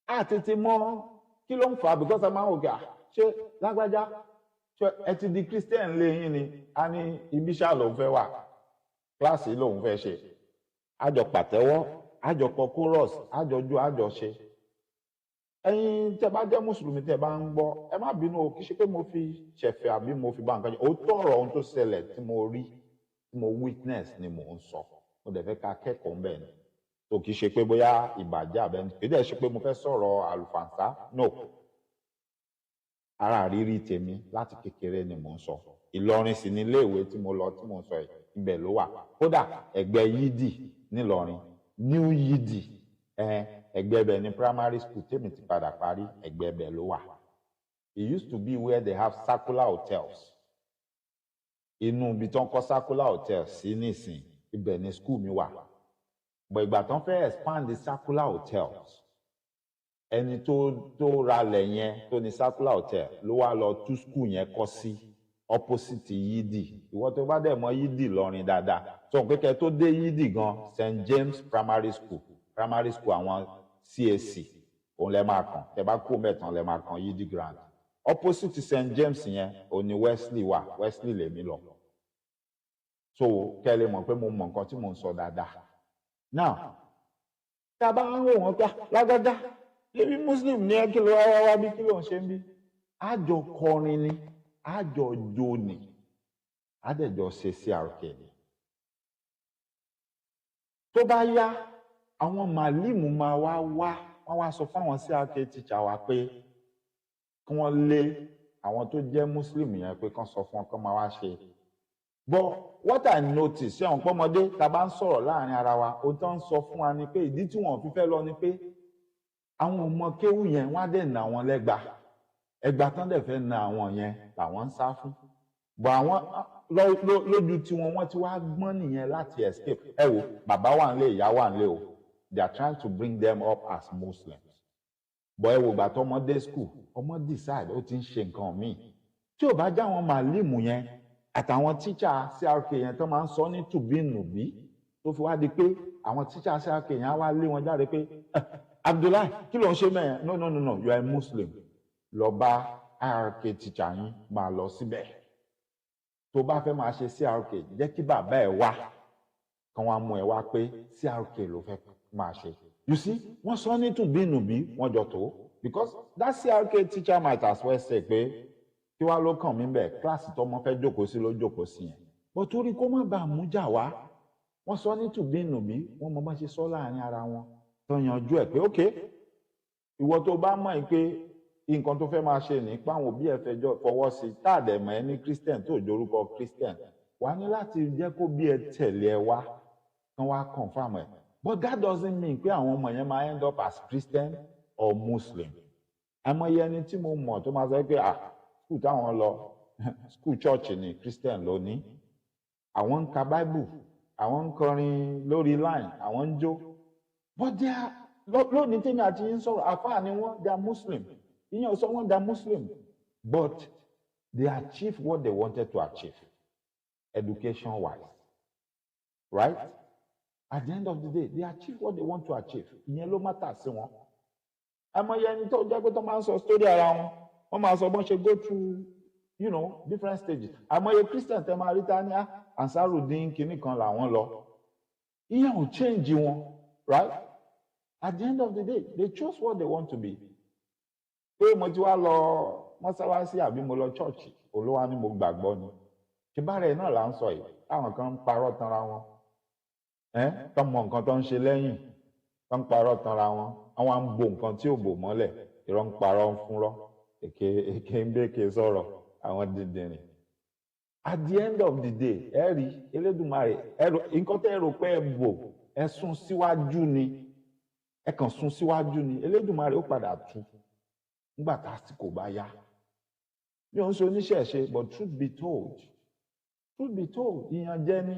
A tètè mọ̀ kí ló ń fà á because a máa ń wò gà ṣé lágbájá ẹ ti di Christian lẹ́yìn ni a ní ibi ṣáà lòun fẹ́ wà kíláàsì lòun fẹ́ ṣe àjọ pàtẹ́wọ́, àjọ kọ chorus, àjọ jó, àjọ ṣe. Ẹ̀yin tẹ́ bá jẹ́ mùsùlùmí tẹ́ bá ń gbọ́, ẹ má bínú o, kì í ṣe pé mo fi ṣẹ̀fẹ̀ àbí mo fi bá nǹkan jẹ́. Òótọ́ ọ̀rọ̀ ohun tó ṣẹlẹ̀ tí mo rí, tí mo witness ni mò ń sọ. Mo dẹ̀ fẹ́ ká kẹ́kọ̀ọ́ ńbẹ̀ ni. So kì í ṣe pé bóyá ìbàjẹ́ àbẹ́ni, kì í dẹ̀ ṣe pé mo fẹ́ sọ̀rọ̀ àlùfàǹsá, no. Ara rírí tèmi láti kékeré ni mò ń sọ. Ìlọrin sì ní iléèwé tí mo lọ tí mò ń sọ yìí, ibẹ̀ ló wà. Kódà ẹgbẹ́ yídì nílọrin, new yídì, ẹgbẹ́ bẹ̀ ní primary school tèmi ti padà parí, ẹgbẹ́ bẹ̀ ló wà. It used to be where they have circular hotels. Inú ibi tó ń kọ́ circular hotels sí nísìn, ibẹ̀ ni school mi wà. But ìgbà tó ń fẹ́ expand the circular hotels, ẹni tó ralẹ̀ yẹn tó ní circular hotel ló wá lọ tú school yẹn kọ́ sí opposite yídì. Ìwọ tó bá dẹ̀ mọ̀ yídì lọ́rin dáadáa, tó ń kékeré tó dé yídì gan, St. James primary school àwọn CAC, òun lẹ máa kàn, tẹ bá kó mẹ́tàn lẹ máa kàn yídì grand. Opposite St. James yẹn, òun ni Wesley wà, Wesley lèmi lọ. So kẹ́ lè mọ̀ pé mo mọ̀ nǹkan tí mò ń sọ dáadáa. Now, tá a bá ń wò wọ́n pé lágbájá, ebi Muslim ní ẹ kí ló wá bí kí ló ń ṣe ń bí. Àjọ kọrin ni, àjọ jó ni, àdẹ̀jọ ṣe CRK ni. Tó bá yá, àwọn màlímù máa wọ́n wá sọ fáwọn CRK teacher wa pé kí wọ́n lé àwọn tó jẹ́ Muslim yẹn pé kán sọ fún wọn kán máa wá ṣe. But what I notice, ṣé àwọn pọ́mọdé tá a bá ń sọ̀rọ̀ láàrin ara wa, ohun tó ń sọ fún wa ni pé ìdí tí wọ́n fi fẹ́ lọ ni pé àwọn ọmọ kéwù yẹn wọ́n á dẹ̀ nà wọ́n lẹ́gba. Ẹgba tán dẹ̀ fẹ́ na àwọn yẹn làwọn ń sá fún. But àwọn lójú tiwọn wọ́n ti wá gbọ́n nìyẹn láti escape. Ẹ wo, bàbá wà nílé, ìyá wà nílé o. They are trying to bring them up as Muslims. But ẹ wo ìgbà tó ọmọdé school, ọmọ decide ó ti ń ṣe nǹkan míì. Tí ò bá já àwọn màlímù yẹn àtàwọn tíṣà CRK yẹn tó máa ń sọ ní tùbínùbí tó fi wá di pé àwọn tíṣà CRK yẹn á wá lé wọn jáde pé Abdullahi kí ló ń ṣe mẹ́yẹn? No, you are a Muslim. Lọ bá CRK tíṣà yín máa lọ síbẹ̀. Tó bá fẹ́ máa ṣe CRK, jẹ́ kí bàbá ẹ̀ wá kan wá mú ẹ wá pé CRK ló fẹ́ máa ṣe. You see, wọ́n sọ ní tùbínùbí wọ́n jọ tó. Because that CRK teacher might as well say pé kí wá ló kàn mí bẹ́ẹ̀, kíláàsì tọmọ fẹ́ jókòó sí ló jókòó sí yẹn. Bó torí kó má bàa mú jà wá, wọ́n sọ ní tùbínùbí, wọ́n mọ bá ṣe sọ láàrin ara wọn. Tó yanjú ẹ̀ pé ok, ìwọ tó bá mọ̀ pé nǹkan tó fẹ́ máa ṣe ní páwọn òbí ẹ̀ fẹjọ́ fọwọ́ sí táàdẹ̀ mọ̀ ẹ́ ní Christian tó jorúkọ Christian, wà ní láti jẹ́ kó bí ẹ tẹ̀lé ẹ wá kán wá confirm ẹ̀. But that doesn't mean pé àwọn ọmọ yẹn máa end up as Christian or Muslim. Àmọye ẹni tí mo mọ̀ tó máa sọ pé school táwọn lọ school church ni Christian lónìí, àwọn ń ka Bible, àwọn ń kọrin lórí line, àwọn ń jó. But they are lónìí tèmi àti yín sọ̀rọ̀ àfáà ni wọ́n, they are Muslim. Ìyẹn ò sọ wọ́n they are Muslim. But they achieve what they wanted to achieve education wise, right? At the end of the day, they achieve what they want to achieve. Ìyẹn ló matter sí wọn. Àmọye ẹni tó jẹ́ pé tó máa ń sọ story ara wọn, wọ́n máa sọ bọ́n ṣe go through, different stages. Àmọye Christian tẹ́ máa rí ta ní Ansarudin kìíní kan làwọn lọ. Ìyẹn ò change wọn, right? At the end of the day, they chose what they want to be. Pé mo ti wá lọ mọ́sálásí àbí mo lọ church, Olúwa ni mo gbàgbọ́ ni. Ṣé náà là ń sọ yìí, táwọn kan ń parọ́ tanra wọn. Tó mọ nǹkan tó ń ṣe lẹ́yìn, tó ń parọ́ tanra wọn. Àwọn ń bo nǹkan tí ò bò mọ́lẹ̀, irọ́ ń parọ́ ń fúnrọ́, èké ń bèké sọ̀rọ̀, àwọn dìndìnrìn. At the end of the day, ẹ rí Elédùmarè, nǹkan tẹ́ ẹ rò pé ẹ bò, ẹ sún síwájú ni, ẹ kàn sún síwájú ni, Elédùmarè ó padà tú nígbà tásìkò bá yá. Mi ò ń sọ oníṣẹ̀ṣe, but truth be told, ìyànjẹ ni,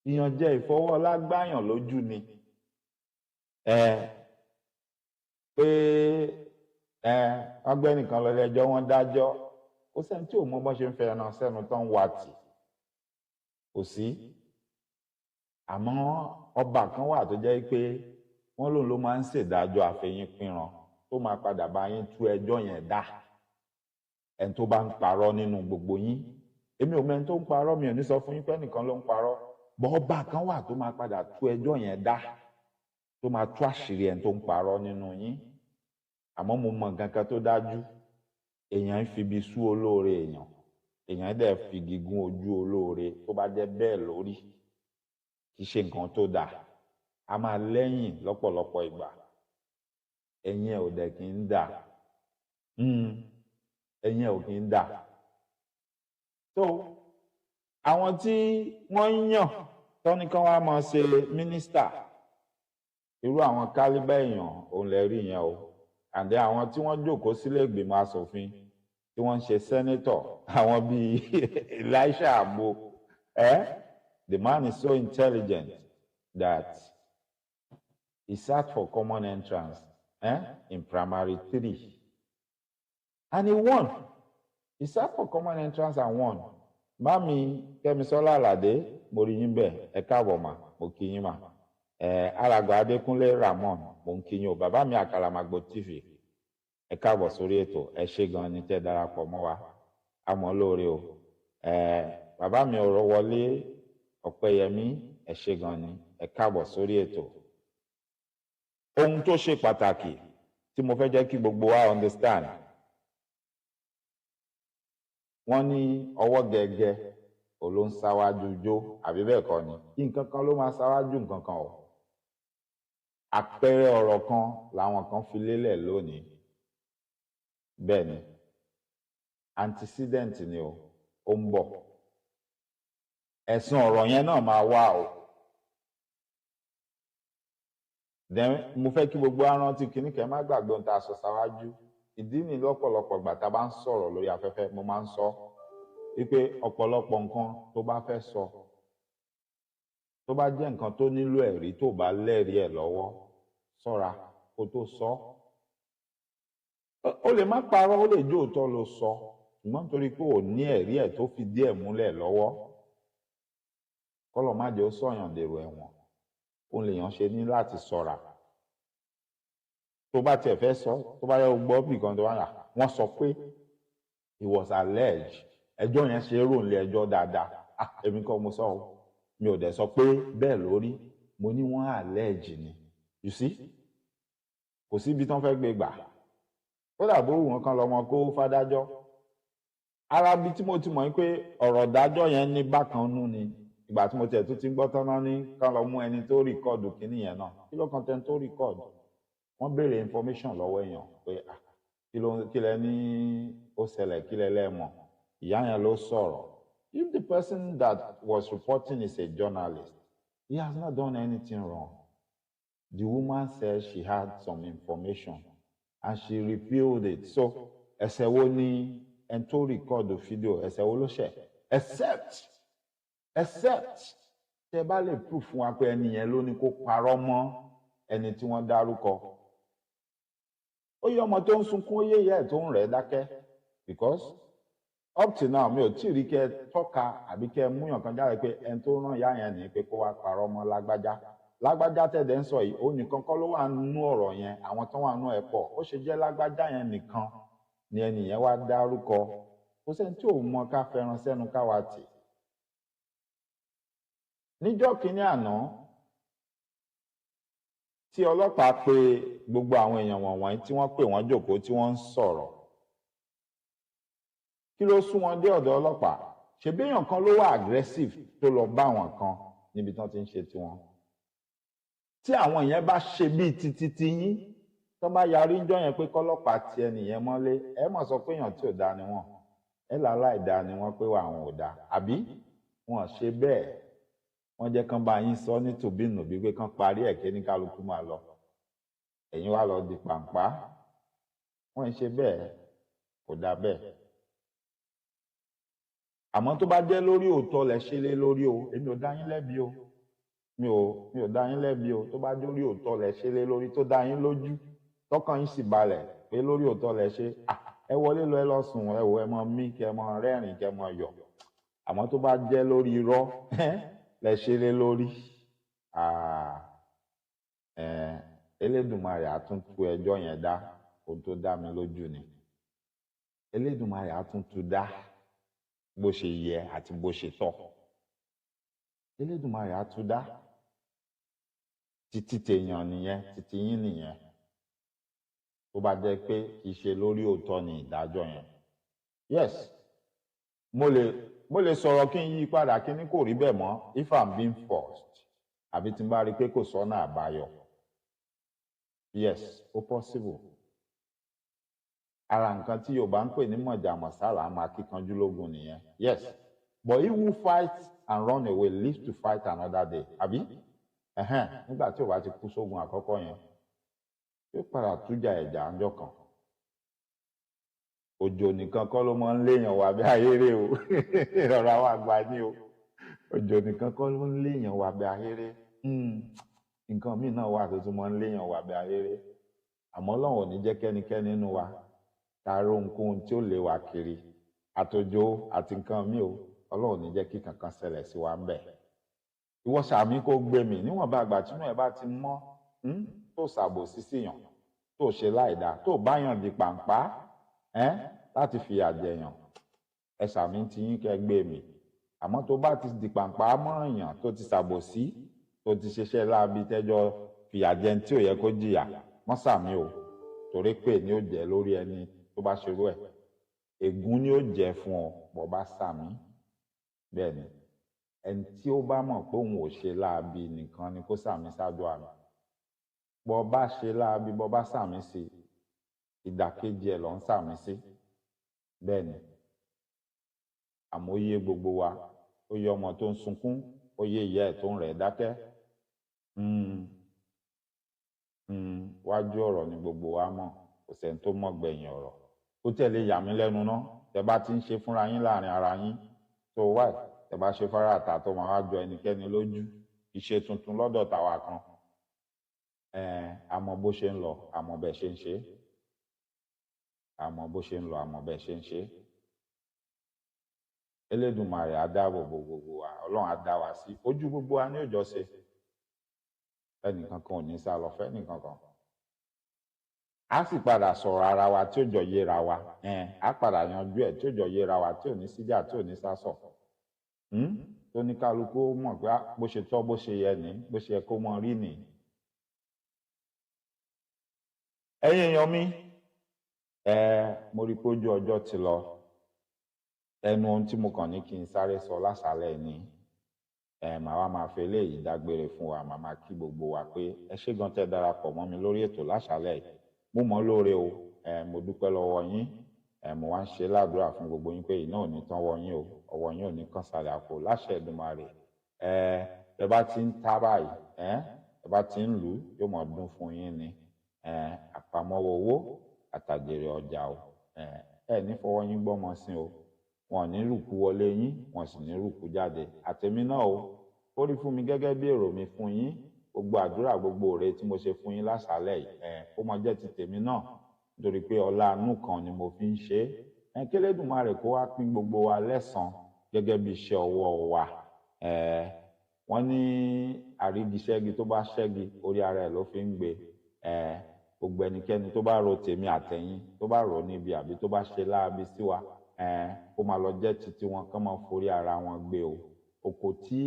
ìyànjẹ ìfọwọ́lá gbáyàn lójú ni. Pé ọgbẹ́nìkan lọ lẹ́jọ́ wọn dájọ́, kò sẹ́ni tí ò mọ bọ́n ṣe ń fẹ́ ẹran sẹ́nu tó ń wá tì, kò sí. Àmọ́ ọba kan wà tó jẹ́ pé wọ́n lòun ló máa ń ṣèdájọ́ àfẹ̀yìn pinran tó máa padà bá yín tú ẹjọ́ yẹn dá. Ẹni tó bá ń parọ́ nínú gbogbo yín, èmi ò mẹ́ni tó ń parọ́, mi ò ní sọ fún yín pé ẹnìkan ló ń parọ́, bọ́ ọba kan wà tó máa padà tú ẹjọ́ yẹn dá tó máa tú àṣírí ẹni tó ń parọ́ nínú yín àmọ́ mo mọ nǹkan kan tó dájú èèyàn ń fibi sú olóore èèyàn dẹ̀ fi gígùn ojú olóore tó bá jẹ́ bẹ́ẹ̀ lórí kì í ṣe nǹkan tó dáa a máa lẹ́yìn lọ́pọ̀lọpọ̀ ìgbà ẹ̀yìn ẹ̀ ò dẹ̀ kì í dà ẹ̀yìn ẹ̀ ò kì í dà so àwọn tí wọ́n ń yàn tọ́ni kan wá máa ṣe mínísítà irú àwọn kálíbà èèyàn òun lè rí yẹn o àdé àwọn tí wọ́n jókòó sílé ìgbìmọ̀ asòfin tí wọ́n ń ṣe sẹ́nétọ̀ àwọn bíi Elisha Abo the man is so intelligent that he sat for common entrance in primary 3 and he won. He sat for common entrance and won. Mami Kẹ́misọ́lá Àlàdé mo rí yín bẹ́ẹ̀ ẹ káàbọ̀ mà mo kí yín mà alàgbà Adékúnlé Ramon mo ń kí yín o bàbá mi Àkàlàmàgbò TV ẹ káàbọ̀ sórí ètò ẹ ṣé gan ni tẹ́ darapọ̀ mọ́ wa àmọ́ lóore o bàbá mi ọ̀rọ̀ wọlé Ọ̀pẹ́yẹmí ẹ ṣé gan ni ẹ káàbọ̀ sórí ètò ohun tó ṣe pàtàkì tí mo fẹ́ jẹ́ kí gbogbo wa understand wọ́n ní ọwọ́ gẹ́gẹ́ ló ń ṣáwájú jó àbí bẹ́ẹ̀ kọ́ ni nǹkan kan ló máa ṣáwájú nǹkan kan o àpẹẹrẹ ọ̀rọ̀ kan làwọn kan fi lélẹ̀ lónìí bẹ́ẹ̀ ni antecedent ni o ó ń bọ̀ ẹ̀sùn ọ̀rọ̀ yẹn náà máa wá o then mo fẹ́ kí gbogbo wa rántí kíní kẹ́ má gbàgbé ohun tá a sọ ṣáwájú ìdí ni lọ́pọ̀lọpọ̀ ìgbà tá a bá ń sọ̀rọ̀ lórí afẹ́fẹ́ mo máa ń sọ wípé ọ̀pọ̀lọpọ̀ nǹkan tó bá fẹ́ sọ tó bá jẹ́ nǹkan tó nílò ẹ̀rí tó bá lẹ́rìí ẹ̀ lọ́wọ́ ṣọ́ra kó tó sọ ó lè má parọ́ ó lè jó òótọ́ ló sọ ṣùgbọ́n nítorí pé ò ní ẹ̀rí ẹ̀ tó fi díẹ̀ múlẹ̀ lọ́wọ́ kọ́lọ̀ má jẹ́ ó sọ̀yàn dèrò ẹ̀wọ̀n òun lèèyàn ṣe ní láti ṣọ́ra tó bá tiẹ̀ fẹ́ sọ tó bá yẹ kó gbọ́ bí kan tó bá yà wọ́n sọ pé he was alleged ẹjọ́ yẹn ṣe é rò nílé ẹjọ́ dáadáa èmi kọ́ mo sọ ọ́ mi ò dẹ̀ sọ pé bẹ́ẹ̀ lórí mo ní wọ́n allege ni you see kò síbi tán fẹ́ gbé gbà ó dàbó wọn kan lọ́mọ kó fádájọ́ ara bí tí mo ti mọ̀ pé ọ̀rọ̀ dájọ́ yẹn ní bákan nú ni ìgbà tí mo tiẹ̀ tó ti ń gbọ́ tán náà ní kán lọ mú ẹni tó rìkọ́ọ̀dù kínní yẹn náà kí ló kan tẹ́ni tó rìkọ́ọ̀dù wọ́n béèrè information lọ́wọ́ èèyàn pé kí lẹ ní ó ṣẹlẹ̀ kí lẹ lẹ́mọ̀ ìyá yẹn ló sọ̀rọ̀ if the person that was reporting is a journalist he has not done anything wrong the woman said she had some information and she revealed it so ẹ̀ṣẹ̀ wo ni ẹni tó rìkọ́ọ̀dù fídíò ẹ̀ṣẹ̀ wo ló ṣẹ̀ except tẹ́ bá lè proof fún wa pé ẹni yẹn ló ní kó parọ́ mọ́ ẹni tí wọ́n dárúkọ ó yẹ ọmọ tó ń sunkún ó yẹ ìyá ẹ̀ tó ń rẹ̀ dákẹ́ because up till now mi ò tí ì rí kẹ́ tọ́ka àbí kẹ́ múyàn kan jáde pé ẹni tó rán ìyá yẹn ní pé kó wá parọ́ mọ́ lágbájá tẹ̀dẹ̀ ń sọ yìí ó nìkan kọ́ ló wà nínú ọ̀rọ̀ yẹn àwọn tó wà nínú ẹ̀ pọ̀ ó ṣe jẹ́ lágbájá yẹn nìkan ni ẹni yẹn wá dárúkọ kò sẹ́ni tí ò mọ ká fẹ́ràn sẹ́nu káwa tì níjọ́ kínní àná tí ọlọ́pàá pè gbogbo àwọn èèyàn wọ̀nyí tí wọ́n pè wọ́n jókòó tí wọ́n ń sọ̀rọ̀ kí ló sún wọn dé ọ̀dọ̀ ọlọ́pàá ṣèbéèyàn kan ló wà aggressive tó lọ bá àwọn kan níbi tí wọ́n ti ń ṣe tiwọn tí àwọn yẹn bá ṣe bíi titi yín tó bá yarí ń jọ yẹn pé kọ́lọ́pàá ti ẹnìyẹn mọ́lé ẹ mọ̀ sọ pé èèyàn tí ò dáa ni wọ́n ẹ láláì dáa ni wọ́n pé àwọn ò dáa àbí wọn ṣe bẹ́ẹ̀ wọ́n jẹ́ kán bá yín sọ ní tòbínùbí pé kán parí ẹ̀ kí ní kálukú máa lọ ẹ̀yin wá lọ di pàǹpá wọ́n ń ṣe bẹ́ẹ̀ kò dáa bẹ́ẹ̀ àmọ́ tó bá jẹ́ lórí òótọ́ lẹ ṣe lé lórí o èmi ò dá yín lẹ́bi o mi ò dá yín lẹ́bi o tó bá jẹ́ lórí òótọ́ lẹ ṣe lé lórí tó dá yín lójú tọkàn yín sì balẹ̀ pé lórí òótọ́ lẹ ṣe ẹ wọlé lọ ẹ lọ sùn ẹ wò ẹ mọ mí kẹ mọ rẹ́rìn kẹ mọ yọ̀ àmọ́ tó bá jẹ́ lórí irọ́ lẹ ṣe lé lórí Elédùmarè á tún tú ẹjọ́ yẹn dá ohun tó dá mi lójú ni Elédùmarè á tún tú dá bó ṣe yẹ àti bó ṣe tọ́ Elédùmarè á tún dá títí tèèyàn nìyẹn títí yín nìyẹn tó bá jẹ́ pé kì í ṣe lórí òótọ́ ni ìdájọ́ yẹn yes mo lè sọ̀rọ̀ kí n yí padà kí ní kò rí bẹ́ẹ̀ mọ́ if I'm being forced àbí tí n bá rí i pé kò sọ́nà àbáyọ yes ó possible ara nǹkan tí Yorùbá ń pè ní mọ̀jà mọ̀sálà máa kíkanjú lógun nìyẹn yes but he who fights and run away lives to fight another day àbí nígbà tí o bá ti kú sógun àkọ́kọ́ yẹn yóò padà tújà ẹ̀jà ńjọ́ kan òjò nìkan kọ́ ló máa ń léèyàn wá bí ahéré o ìrọ̀rọ̀ àwọn àgbà ní o òjò nìkan kọ́ ló ń léèyàn wá bí ahéré nǹkan míì náà wà tó tún máa ń léèyàn wá bí ahéré àmọ́ Ọlọ́run ò ní jẹ́ kẹ́nikẹ́ni nínú wa ká ro ohunkóhun tí ó lé wa kiri àtòjò àti nǹkan míì o Ọlọ́run ò ní jẹ́ kí kankan ṣẹlẹ̀ sí wa ń bẹ̀ ìwọ sàmí kó gbé mi níwọ̀nba àgbà tínú ẹ̀ bá ti mọ́ tó ṣàbòsí síyàn tó ṣe láìdáa tó báyàn di pàǹpá láti fìyà jẹyàn ẹ sàmí ti yín kẹ́ gbé mi àmọ́ tó bá ti di pàǹpá mọ́ọ̀yàn tó ti ṣàbòsí tó ti ṣiṣẹ́ láabi tẹ́jọ́ fìyà jẹun tí ò yẹ kó jìyà mọ́ sàmí o torí pé ní ó jẹ́ lórí ẹni tó bá ṣerú ẹ̀ ègún ni ó jẹ́ fún ọ bọ́ bá sàmí bẹ́ẹ̀ ni ẹni tí ó bá mọ̀ pé òun ò ṣe láabi nìkan ni kó sàmí ṣáájú àmì bọ́ bá ṣe láabi bọ́ bá sàmí sí ìdàkejì ẹ̀ ló ń sàmí sí bẹ́ẹ̀ ni àmọ́ ó yé gbogbo wa ó yé ọmọ tó ń sunkún ó yé ìyá ẹ̀ tó ń rẹ̀ dákẹ́ wájú ọ̀rọ̀ ni gbogbo wa mọ̀ kò sẹ́ni tó mọ̀ gbẹ̀yìn ọ̀rọ̀ ó tẹ̀lé yà mí lẹ́nu ná tẹ́ bá ti ń ṣe fúnra yín láàrin ara yín tó wáì tẹ́ bá ṣe fara àtà tó máa wá jọ ẹnikẹ́ni lójú ìṣe tuntun lọ́dọ̀ tàwa kan àmọ́ bó ṣe ń lọ àmọ́ bẹ́ẹ̀ ṣe ń ṣe àmọ́ bó ṣe ń lọ àmọ́ bẹ́ẹ̀ ṣe ń ṣe Elédùmarè á dáàbò bo gbogbo wa Ọlọ́run á dá wa sí ojú gbogbo wa ní òjọ́ ṣe ẹnìkan kan ò ní sá lọ fẹ́ nìkan kan a sì padà sọ̀rọ̀ ara wa tí ó jọ yéra wa a padà yanjú ẹ̀ tí ó jọ yéra wa tí ò ní síjà tí ò ní sásọ̀ tó ní kálukú mọ̀ pé bó ṣe tọ́ bó ṣe yẹ ní bó ṣe yẹ kó mọ rí nì. ẹ̀yin èèyàn mi mo rí i pé ojú ọjọ́ ti lọ ẹnu ohun tí mo kàn ní kí n sáré sọ lásàálẹ̀ ni màá wá máa fẹ́ eléyìí dágbére fún wa màá máa kí gbogbo wa pé ẹ ṣé gan tẹ́ darapọ̀ mọ́ mi lórí ètò lásàálẹ̀ yìí mo mọ̀ lóore o mo dúpẹ́ lọ́wọ́ yín mo wá ń ṣe ládùúrà fún gbogbo yín pé iná ò ní tán wọ yín o ọwọ́ yín ò ní kàn sàlẹ̀ àpò láṣẹ Èdùmàrè ẹ bá ti ń tá báyìí ẹ bá ti ń lù ú yóò mọ̀ dún fún yín ni àpamọ́wọ́ owó àtàjèrè ọjà o ẹ ní fọwọ́ yín gbọ́mọ sí o wọn ò ní rùkú wọlé yín wọn sì ní rùkú jáde àtẹ̀mí náà o ó rí fún mi gẹ́gẹ́ bí èrò mi fún yín gbogbo àdúrà gbogbo òre tí mo ṣe fún yín lásàálẹ̀ yìí ó mọ jẹ́ ti tèmi náà nítorí pé ọlá àánú kan ni mo fi ń ṣe é k'Elédùmarè kó wá pín gbogbo wa lẹ́san gẹ́gẹ́ bí iṣẹ́ ọwọ́ wa wọ́n ní àrígiṣẹ́gi tó bá ṣẹ́gi orí ara ẹ̀ ló fi ń gbé gbogbo ẹnikẹ́ni tó bá ro tèmi àtẹ̀yìn tó bá rò níbi àbí tó bá ṣe láabi sí wa kó máa lọ jẹ́ títí wọn kán máa forí ara wọn gbé o òkò tí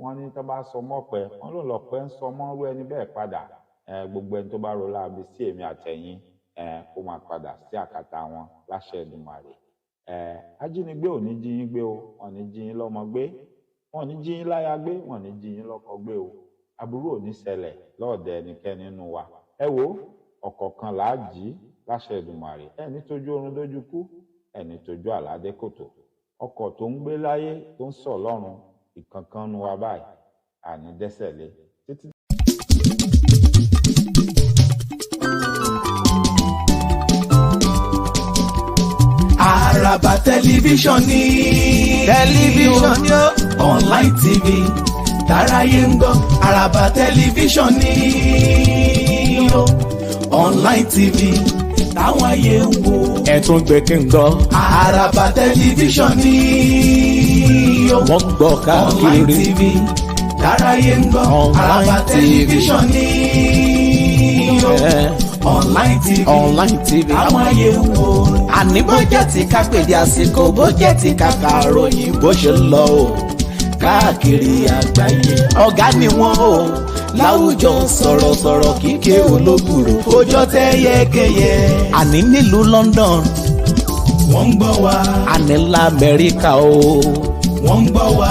wọ́n ní tó bá sọ mọ́pẹ wọ́n ló lọ pẹ́ ń sọ mọ́rú ẹni bẹ́ẹ̀ padà gbogbo ẹni tó bá ro láabi sí èmi àtẹ̀yìn kó máa padà sí àkàtà wọn láṣẹ Èdùmàrè ajínigbé ò ní jí yín gbé o wọn ní jí yín lọ́mọ gbé wọn ní jí yín láya gbé wọn ní jí yín lọ́kọ gbé o aburú ò ní ṣẹlẹ̀ lọ́ọ̀dẹ ẹnikẹ́ni nínú wa ẹ wo ọ̀kọ̀ọ̀kan là á jí láṣẹ Èdùmàrè ẹni tójú oorun dójú kú ẹni tójú àládé kòtò ọkọ̀ tó ń gbé láyé tó ń sọ̀ lọ́run ìkankan nu wa báyìí àní dẹ́sẹ̀ lé títí. Àràbà tẹlifíṣàn ni ó online tv tàráyé ń gbọ́ Àràbà tẹlifíṣàn ni ó online tv táwọn ayé ń wo ẹ̀tún gbẹ̀kẹ̀ ń gbọ́ Àràbà tẹlifíṣàn ni ó wọ́n gbọ́ káàkiri online tv tàráyé ń gbọ́ Àràbà tẹlifíṣàn ni ó online tv àwọn ayé ń wo àní bó jẹ́ ti ká pèdé àsìkò bó jẹ́ ti ká kàròyìn bó ṣe lọ o káàkiri àgbáyé ọ̀gá ni wọ́n o láwùjọ sọ̀rọ̀sọ̀rọ̀ kíkẹ́ olóbùrò ọjọ́ tẹ́ yẹ́kẹ́yẹ́ àní nílùú London wọ́n ń gbọ́ wa àní lamẹ́ríkà o wọ́n ń gbọ́ wa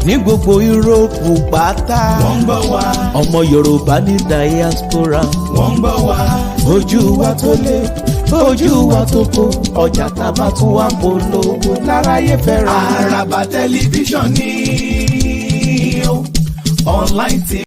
ní gbogbo Yúróòpù pátá wọ́n ń gbọ́ wa ọmọ Yorùbá ní diaspora wọ́n ń gbọ́ wa ojú wa tó lé ojú wa tó kó ọjà tábà tún wá polówó láráyé fẹ́ràn. Àràbà tẹlifíṣàn ni ó online TV.